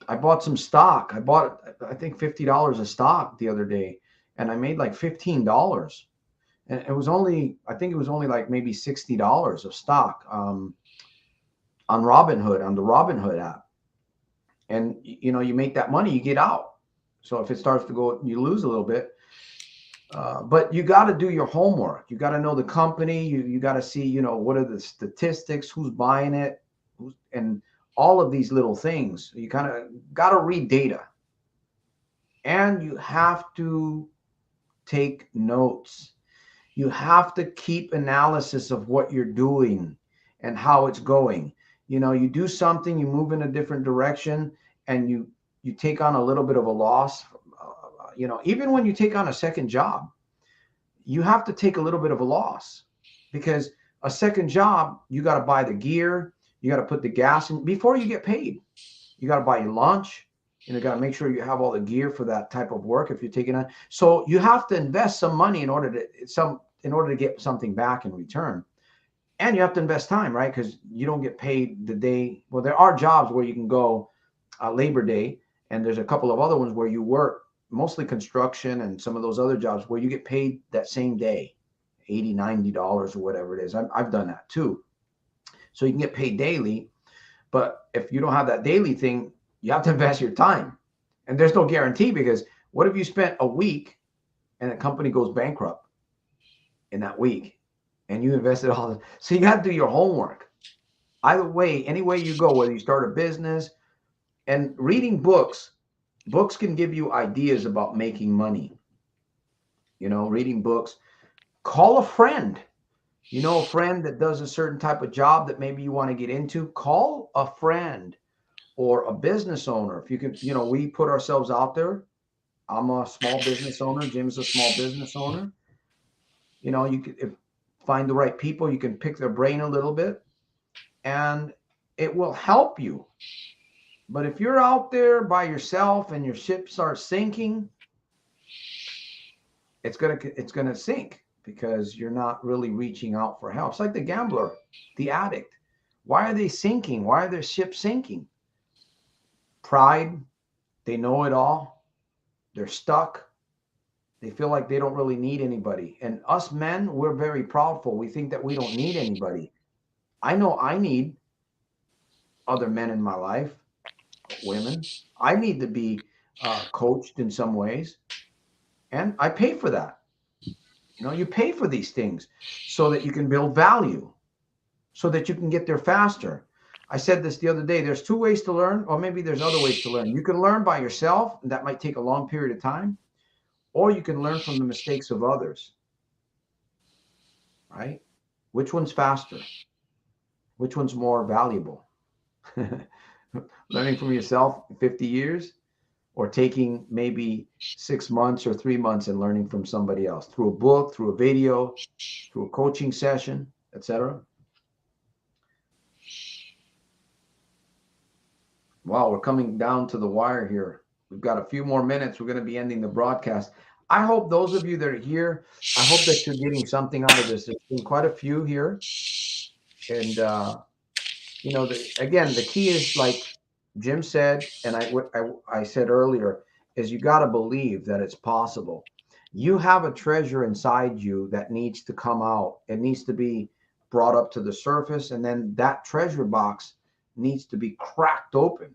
I bought some stock. I bought, I think, $50 a stock the other day, and I made like $15. And I think it was only like maybe $60 of stock on Robinhood, on the Robinhood app. And, you make that money, you get out. So if it starts to go, you lose a little bit. But you got to do your homework. You got to know the company. You got to see, what are the statistics, who's buying it, and all of these little things. You kind of got to read data, and you have to take notes. You have to keep analysis of what you're doing and how it's going. You do something, you move in a different direction, and you take on a little bit of a loss. Even when you take on a second job, you have to take a little bit of a loss because a second job, you got to buy the gear, you got to put the gas in before you get paid. You got to buy your lunch. Got to make sure you have all the gear for that type of work if you're taking on. So you have to invest some money in order to get something back in return. And you have to invest time, right? Because you don't get paid the day. Well, there are jobs where you can go Labor Day, and there's a couple of other ones where you work, mostly construction and some of those other jobs where you get paid that same day, $80, $90 or whatever it is. I've done that too. So you can get paid daily. But if you don't have that daily thing, you have to invest your time. And there's no guarantee, because what if you spent a week and the company goes bankrupt in that week and you invested all the, so you got to do your homework. Either way, any way you go, whether you start a business, and reading books can give you ideas about making money. Reading books. Call a friend. A friend that does a certain type of job that maybe you want to get into. Call a friend or a business owner. If you can, we put ourselves out there. I'm a small business owner. Jim's a small business owner. You could find the right people. You can pick their brain a little bit, and it will help you. But if you're out there by yourself and your ship starts sinking, it's gonna sink, because you're not really reaching out for help. It's like the gambler, the addict. Why are they sinking? Why are their ships sinking? Pride. They know it all. They're stuck. They feel like they don't really need anybody. And us men, we're very proudful. We think that we don't need anybody. I know I need other men in my life, women. I need to be coached in some ways, and I pay for that. You pay for these things so that you can build value, so that you can get there faster. I said this the other day. There's two ways to learn, or maybe there's other ways to learn. You can learn by yourself, and that might take a long period of time, or you can learn from the mistakes of others. Right? Which one's faster? Which one's more valuable? Learning from yourself 50 years, or taking maybe 6 months or 3 months and learning from somebody else through a book, through a video, through a coaching session, etc. Wow, we're coming down to the wire here. We've got a few more minutes. We're going to be ending the broadcast. I hope those of you that are here, I hope that you're getting something out of this. There's been quite a few here. And, again, the key is, like Jim said, and I said earlier, is you got to believe that it's possible. You have a treasure inside you that needs to come out. It needs to be brought up to the surface, and then that treasure box needs to be cracked open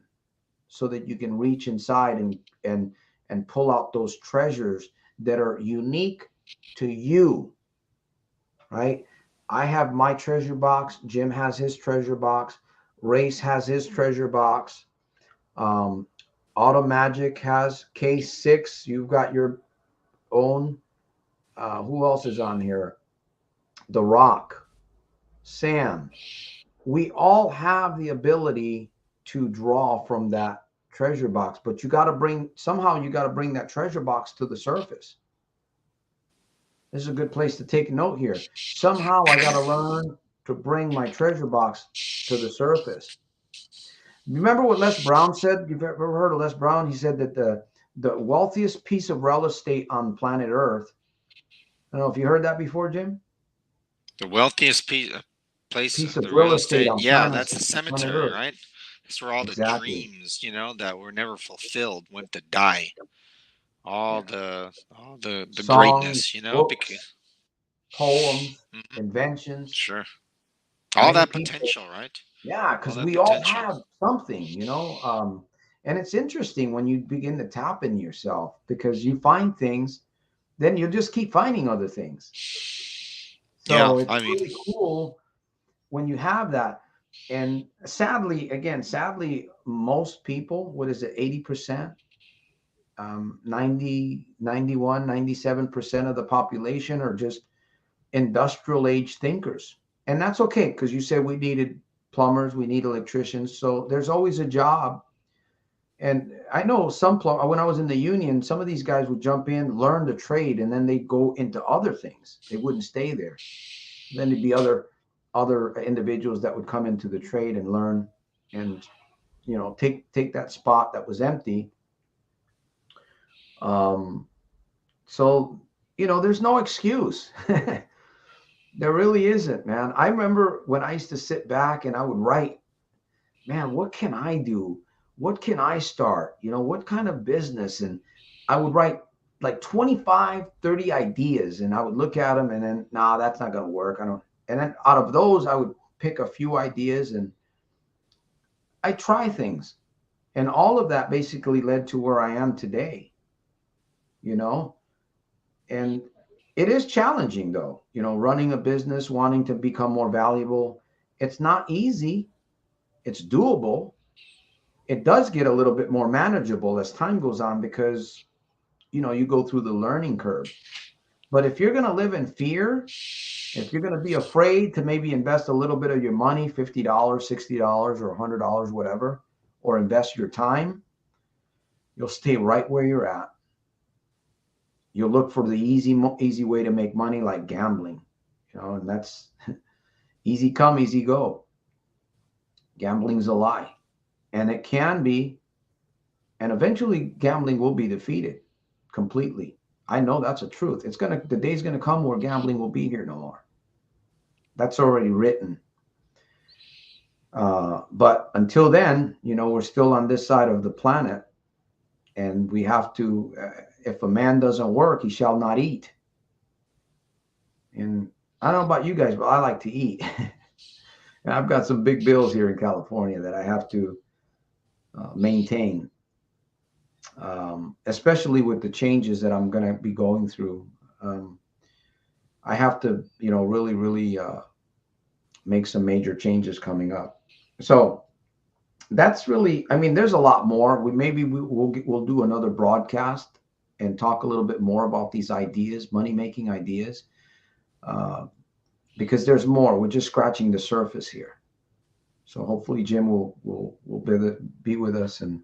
so that you can reach inside and pull out those treasures that are unique to you, right? I have my treasure box. Jim has his treasure box. Race has his treasure box. Auto Magic has case 6. You've got your own. Who else is on here? The Rock, Sam. We all have the ability to draw from that treasure box, but you got to bring that treasure box to the surface. This is a good place to take note here. Somehow I got to learn to bring my treasure box to the surface. Remember what Les Brown said? You've ever heard of Les Brown? He said that the wealthiest piece of real estate on planet Earth. I don't know if you heard that before, Jim. The wealthiest piece of the real estate on yeah, planet, that's the cemetery, Earth. right? That's where all Exactly. the dreams, that were never fulfilled went to die. All the Songs, greatness, books, poems, Mhm. inventions. Sure. All Many that people. potential, right? Yeah, All because that we all potential. have something, and it's interesting when you begin to tap into yourself, because you find things, then you'll just keep finding other things. Yeah, So it's I mean, really cool when you have that. And sadly, most people, what is it, 80%, 90, 91, 97% of the population are just industrial age thinkers. And that's okay, because you said we needed plumbers, we need electricians. So there's always a job. And I know when I was in the union, some of these guys would jump in, learn the trade, and then they'd go into other things. They wouldn't stay there. Then there'd be other individuals that would come into the trade and learn, and take that spot that was empty. So there's no excuse. There really isn't, man. I remember when I used to sit back and I would write, man, what can I do? What can I start? What kind of business? And I would write like 25, 30 ideas, and I would look at them and then, nah, that's not going to work. I don't. And then out of those, I would pick a few ideas, and I try things. And all of that basically led to where I am today, you know? And it is challenging though, running a business, wanting to become more valuable. It's not easy. It's doable. It does get a little bit more manageable as time goes on because, you go through the learning curve. But if you're going to live in fear, if you're going to be afraid to maybe invest a little bit of your money, $50, $60, or $100, whatever, or invest your time, you'll stay right where you're at. You'll look for the easy way to make money, like gambling, and that's easy come, easy go. Gambling's a lie, and it can be, and eventually gambling will be defeated completely. I know that's a truth. The day's gonna come where gambling will be here no more. That's already written. But until then, we're still on this side of the planet, and we have to. If a man doesn't work, he shall not eat. And I don't know about you guys, but I like to eat. And I've got some big bills here in California that I have to maintain, especially with the changes that I'm going to be going through. I have to, really, really make some major changes coming up. So that's really, I mean, there's a lot more. We'll do another broadcast and talk a little bit more about these ideas, money making ideas, because there's more. We're just scratching the surface here. So hopefully Jim will be with us and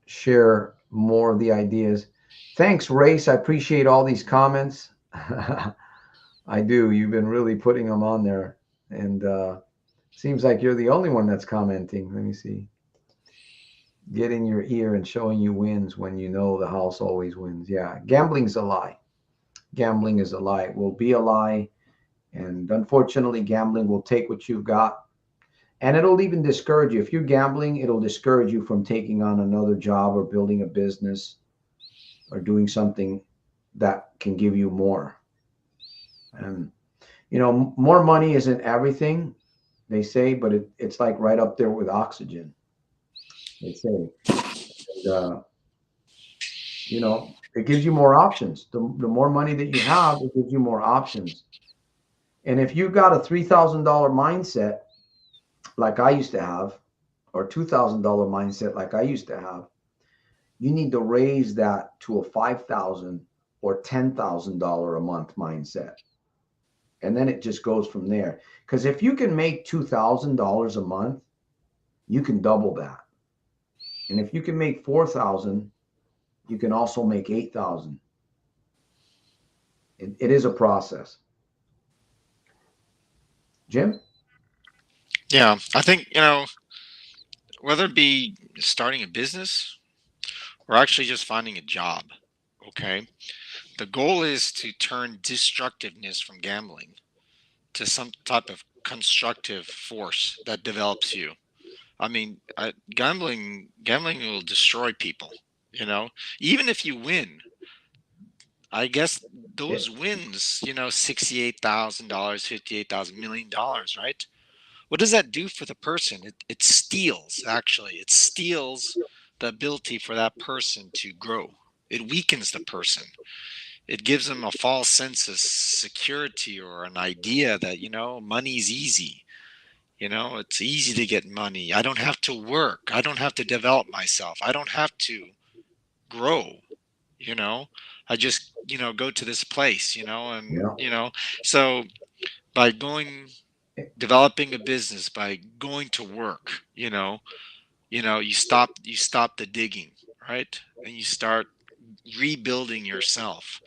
share more of the ideas. Thanks, Race. I appreciate all these comments. I do. You've been really putting them on there, and seems like you're the only one that's commenting. Let me see. Get in your ear and showing you wins when you know the house always wins. Yeah, gambling's a lie. Gambling is a lie. It will be a lie. And unfortunately, gambling will take what you've got, and it'll even discourage you. If you're gambling, it'll discourage you from taking on another job or building a business or doing something that can give you more. And, more money isn't everything, they say, but it's like right up there with oxygen, they say. And, it gives you more options. The more money that you have, it gives you more options. And if you've got a $3,000 mindset, like I used to have, or $2,000 mindset, like I used to have, you need to raise that to a $5,000 or $10,000 a month mindset. And then it just goes from there. Because if you can make $2,000 a month, you can double that. And if you can make 4,000, you can also make 8,000. It is a process. Jim? Yeah, I think, whether it be starting a business or actually just finding a job, okay? The goal is to turn destructiveness from gambling to some type of constructive force that develops you. I mean, gambling will destroy people, even if you win. I guess those wins, $68,000, 58,000, $1 million, right? What does that do for the person? It steals, actually. It steals the ability for that person to grow. It weakens the person. It gives them a false sense of security or an idea that, money's easy. It's easy to get money. I don't have to work. I don't have to develop myself. I don't have to grow, you know. I just, go to this place, and, Yeah. so by developing a business, by going to work, you stop the digging, right? And you start rebuilding yourself.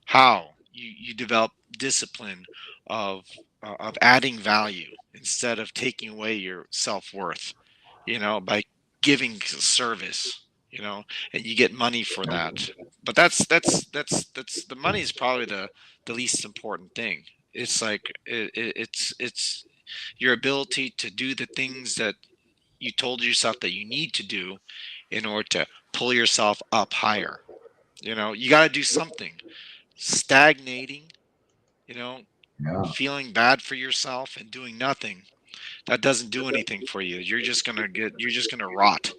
How? You develop discipline of adding value instead of taking away your self-worth, by giving service, and you get money for that. But that's the money is probably the least important thing. It's like it's your ability to do the things that you told yourself that you need to do in order to pull yourself up higher. You got to do something. Stagnating, you know, Yeah. feeling bad for yourself and doing nothing, That doesn't do anything for you. You're just gonna rot.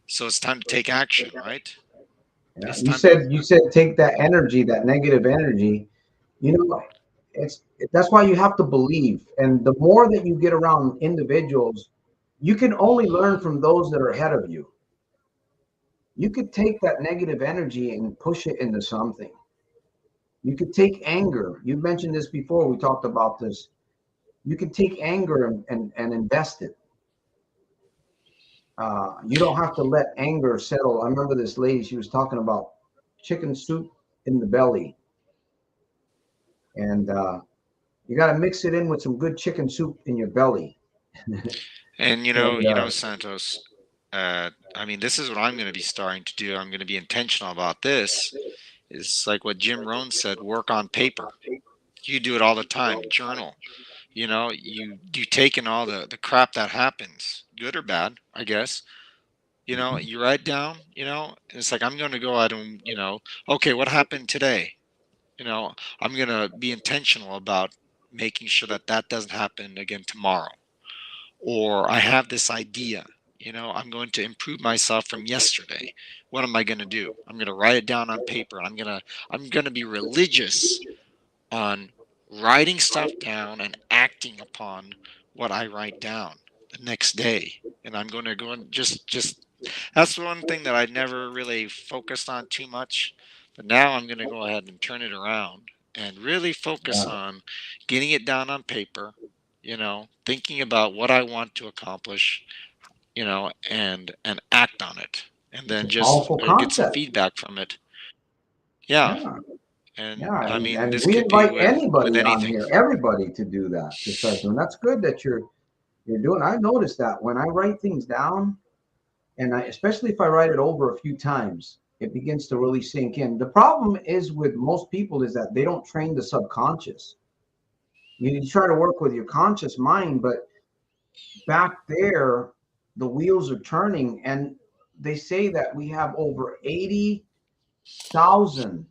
So it's time to take action, right? Yeah. It's You time to said take that energy, that negative energy. You know, it's that's why you have to believe. And the more that you get around individuals, you can only learn from those that are ahead of you. You could take that negative energy and push it into something. You could take anger. You mentioned this before. We talked about this. You could take anger and invest it. You don't have to let anger settle. I remember this lady, she was talking about chicken soup in the belly. And you got to mix it in with some good chicken soup in your belly. and And Santos, I mean, this is what I'm going to be starting to do. I'm going to be intentional about this. It's like what Jim Rohn said, work on paper. You do it all the time, journal. You take in all the crap that happens, good or bad, I guess. You write down, and it's like I'm going to go out and, okay, what happened today? I'm going to be intentional about making sure that that doesn't happen again tomorrow. Or I have this idea, I'm going to improve myself from yesterday. What am I going to do? I'm going to write it down on paper. I'm going to be religious on writing stuff down and acting upon what I write down the next day. And I'm going to go and just that's one thing that I never really focused on too much. But now I'm going to go ahead and turn it around and really focus on getting it down on paper, thinking about what I want to accomplish, and act on it. And it's then a just powerful get some concept. feedback from it. Yeah. Yeah. And Yeah. I mean, And this we could be invite with anybody on anything. here, everybody to do that, to start doing. That's good that you're doing. I noticed that when I write things down, and especially if I write it over a few times, it begins to really sink in. The problem is with most people is that they don't train the subconscious. You try to work with your conscious mind, but back there, the wheels are turning, and they say that we have over 80,000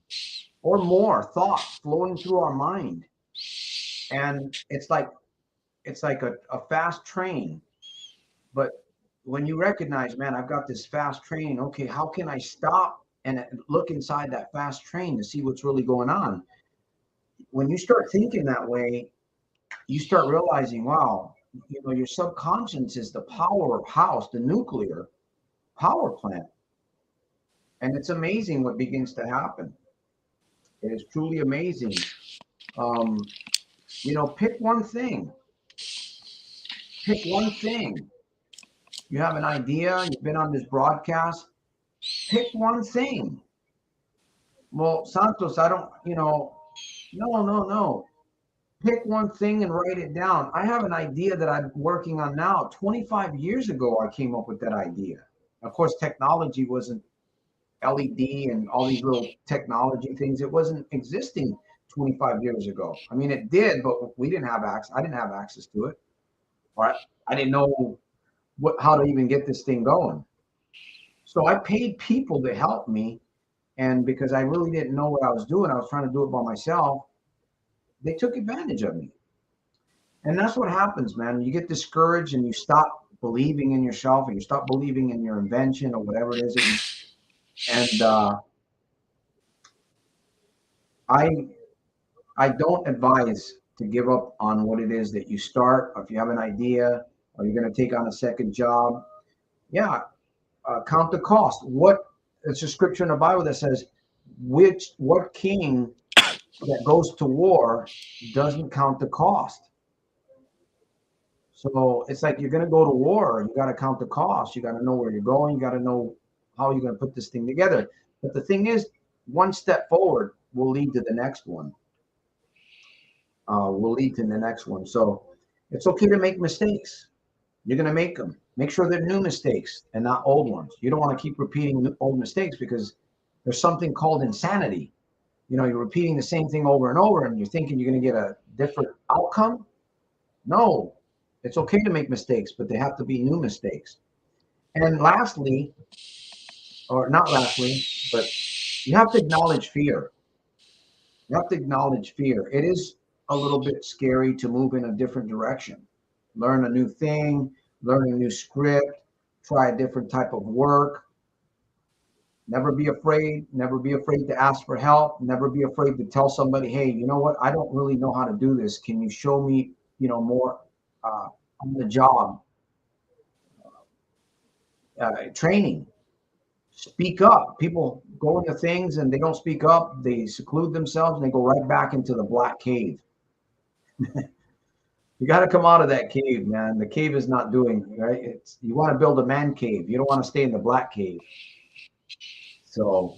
or more thoughts flowing through our mind, and it's like a fast train. But when you recognize, man, I've got this fast train, okay, how can I stop and look inside that fast train to see what's really going on? When you start thinking that way, you start realizing, wow, your subconscious is the powerhouse, the nuclear power plant. And it's amazing what begins to happen. It is truly amazing. Um, pick one thing. Pick one thing. You have an idea, you've been on this broadcast, pick one thing. Well, Santos, I don't, no, no, no. Pick one thing and write it down. I have an idea that I'm working on now. 25 years ago, I came up with that idea. Of course, technology wasn't LED and all these little technology things. It wasn't existing 25 years ago. I mean, it did, but we didn't have access. I didn't have access to it. Or I didn't know how to even get this thing going. So I paid people to help me. And because I really didn't know what I was doing, I was trying to do it by myself. They took advantage of me. And that's what happens, man. You get discouraged and you stop believing in yourself and you stop believing in your invention or whatever it is. And I I don't advise to give up on what it is that you start. Or if you have an idea or you're going to take on a second job, yeah, count the cost. It's a scripture in the Bible that says, what king that goes to war doesn't count the cost? So it's like you're going to go to war. You got to count the cost. You got to know where you're going. You got to know how you're going to put this thing together. But the thing is, one step forward will lead to the next one. So it's okay to make mistakes. You're going to make them. Make sure they're new mistakes and not old ones. You don't want to keep repeating old mistakes because there's something called insanity. You're repeating the same thing over and over and you're thinking you're going to get a different outcome. No, it's okay to make mistakes, but they have to be new mistakes. And lastly, or not lastly, but you have to acknowledge fear. You have to acknowledge fear. It is a little bit scary to move in a different direction. learn a new thing, learn a new script, try a different type of work. Never be afraid. Never be afraid to ask for help. Never be afraid to tell somebody, hey, you know what? I don't really know how to do this. Can you show me, more on the job training? Speak up. People go into things and they don't speak up. They seclude themselves and they go right back into the black cave. You got to come out of that cave, man. The cave is not doing right. You want to build a man cave. You don't want to stay in the black cave. So,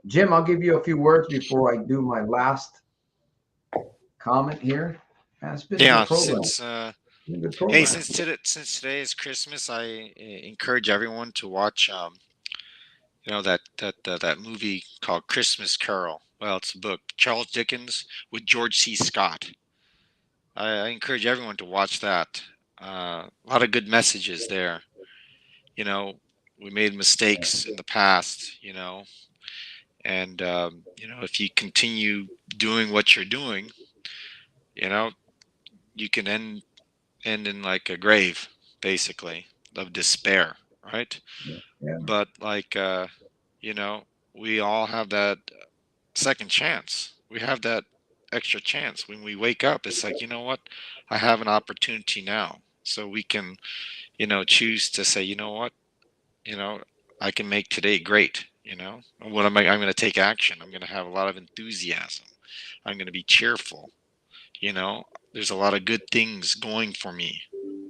Jim, I'll give you a few words before I do my last comment here. Man, it's been a Yeah, good program. Been a good hey, program. since today is Christmas, I encourage everyone to watch that movie called Christmas Carol. Well, it's a book, Charles Dickens with George C. Scott. I encourage everyone to watch that. A lot of good messages there. You know, we made mistakes in the past. And if you continue doing what you're doing, you know, you can end in like a grave, basically, of despair, right? Yeah. But you know, we all have that second chance. We have that extra chance when we wake up. It's like, you know what? I have an opportunity now. So we can, choose to say, you know what? You know, I can make today great. What am I? I'm going to take action. I'm going to have a lot of enthusiasm. I'm going to be cheerful. You know, there's a lot of good things going for me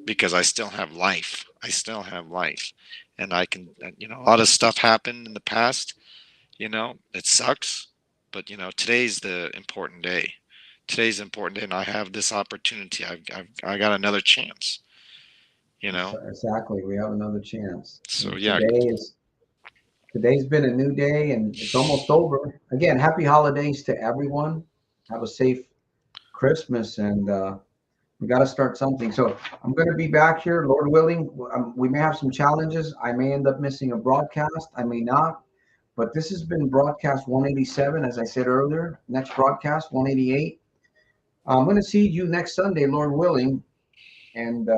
because I still have life. I still have life. And I can, a lot of stuff happened in the past. It sucks. But, today's the important day. Today's the important day, and I have this opportunity. I got another chance, Exactly. We have another chance. So, And yeah. today's been a new day and it's almost over. Again, happy holidays to everyone. Have a safe Christmas and we got to start something. So I'm going to be back here, Lord willing. We may have some challenges. I may end up missing a broadcast. I may not. But this has been broadcast 187, as I said earlier. Next broadcast 188. I'm going to see you next Sunday, Lord willing, and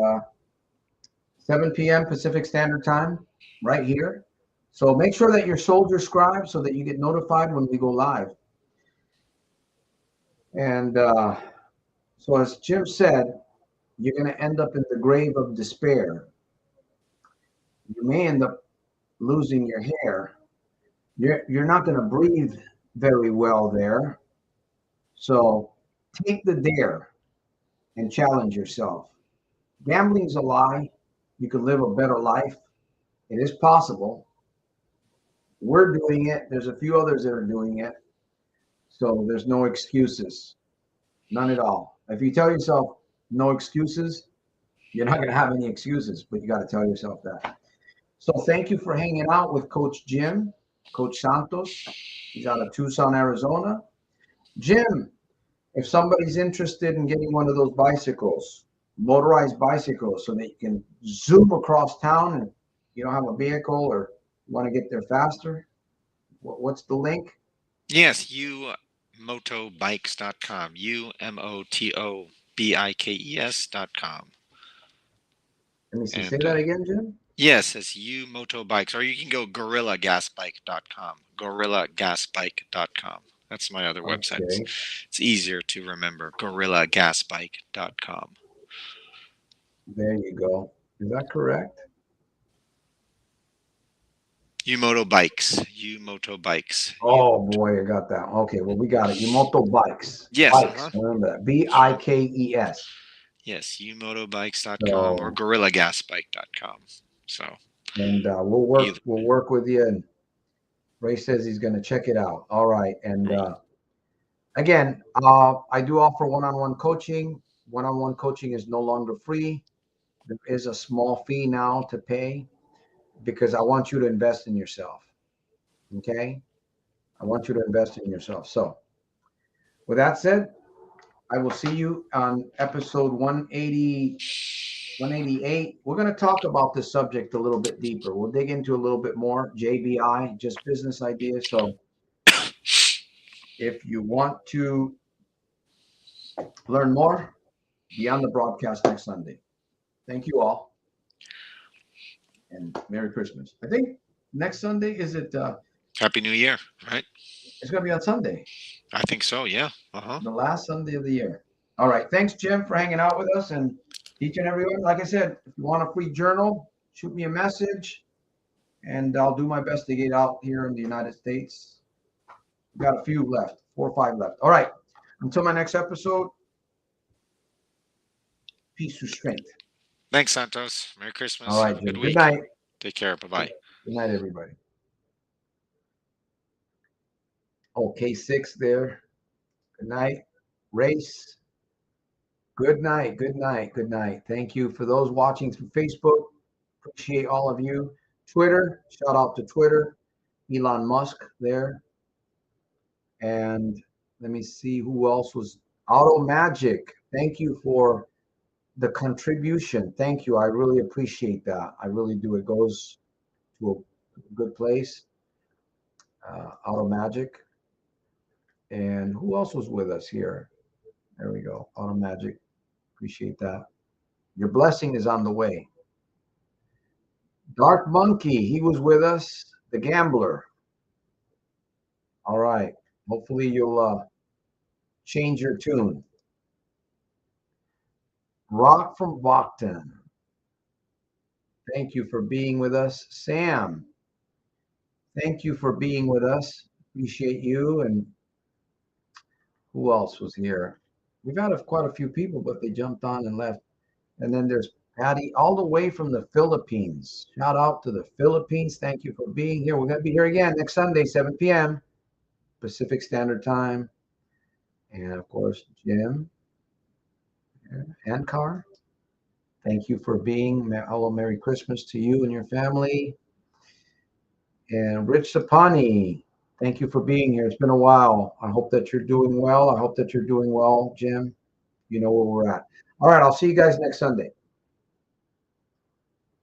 7 p.m. Pacific Standard Time, right here. So make sure that your soldier scribe so that you get notified when we go live. And so, as Jim said, you're going to end up in the grave of despair. You may end up losing your hair. You're not going to breathe very well there. So take the dare and challenge yourself. Gambling's a lie. You can live a better life. It is possible. We're doing it. There's a few others that are doing it. So there's no excuses. None at all. If you tell yourself no excuses, you're not going to have any excuses, but you got to tell yourself that. So thank you for hanging out with Coach Jim, Coach Santos. He's out of Tucson, Arizona. Jim, if somebody's interested in getting one of those bicycles, motorized bicycles, so that you can zoom across town and you don't have a vehicle or want to get there faster, what's the link? Yes, umotobikes.com. umotobikes.com. Let me see. Say And that again, Jim. yes, it's umotobikes, or you can go gorillagasbike.com. Gorillagasbike.com. That's my other website. Okay. It's easier to remember. Gorillagasbike.com. There you go. Is that correct? Umotobikes. Umotobikes. Oh boy, I got that. Okay, well we got it. Umoto bikes. Yes. Bikes. Remember that. Bikes. Yes, umotobikes.com or So gorillagasbike.com. So and either. we'll work with you. And Ray says he's going to check it out. All right. And again, I do offer one-on-one coaching. One-on-one coaching is no longer free. There is a small fee now to pay because I want you to invest in yourself. Okay. I want you to invest in yourself. So with that said, I will see you on episode 180, 188. We're going to talk about this subject a little bit deeper. We'll dig into a little bit more. J.B.I, just business ideas. So if you want to learn more, be on the broadcast next Sunday. Thank you all. And Merry Christmas. I think next Sunday, is it? Happy New Year, right? It's going to be on Sunday. I think so, yeah. The last Sunday of the year. All right. Thanks, Jim, for hanging out with us. And each and everyone, like I said, if you want a free journal, shoot me a message, and I'll do my best to get out here in the United States. We've got a few left, 4 or 5 left. All right. Until my next episode, peace and strength. Thanks, Santos. Merry Christmas. All right, Have a Jim. good Good week. night. Take care. Bye-bye. Good night, everybody. Okay, 6 there. Good night. Race. Good night. Good night. Good night. Thank you for those watching through Facebook. Appreciate all of you. Twitter. Shout out to Twitter. Elon Musk there. And let me see who else was. Auto Magic. Thank you for the contribution. Thank you. I really appreciate that. I really do. It goes to a good place. Auto Magic. And who else was with us here? There we go. Auto Magic. Appreciate that. Your blessing is on the way. Dark Monkey. He was with us. The Gambler. All right. Hopefully you'll change your tune. Rock from Stockton. Thank you for being with us. Sam. Thank you for being with us. Appreciate you. And who else was here? We've had quite a few people, but they jumped on and left. And then there's Patty, all the way from the Philippines. Shout out to the Philippines. Thank you for being here. We're going to be here again next Sunday, 7 p.m. Pacific Standard Time. And of course, Jim and Car. Thank you for being. Hello, Merry Christmas to you and your family. And Rich Sapani, thank you for being here. It's been a while. I hope that you're doing well. I hope that you're doing well, Jim. You know where we're at. All right, I'll see you guys next Sunday.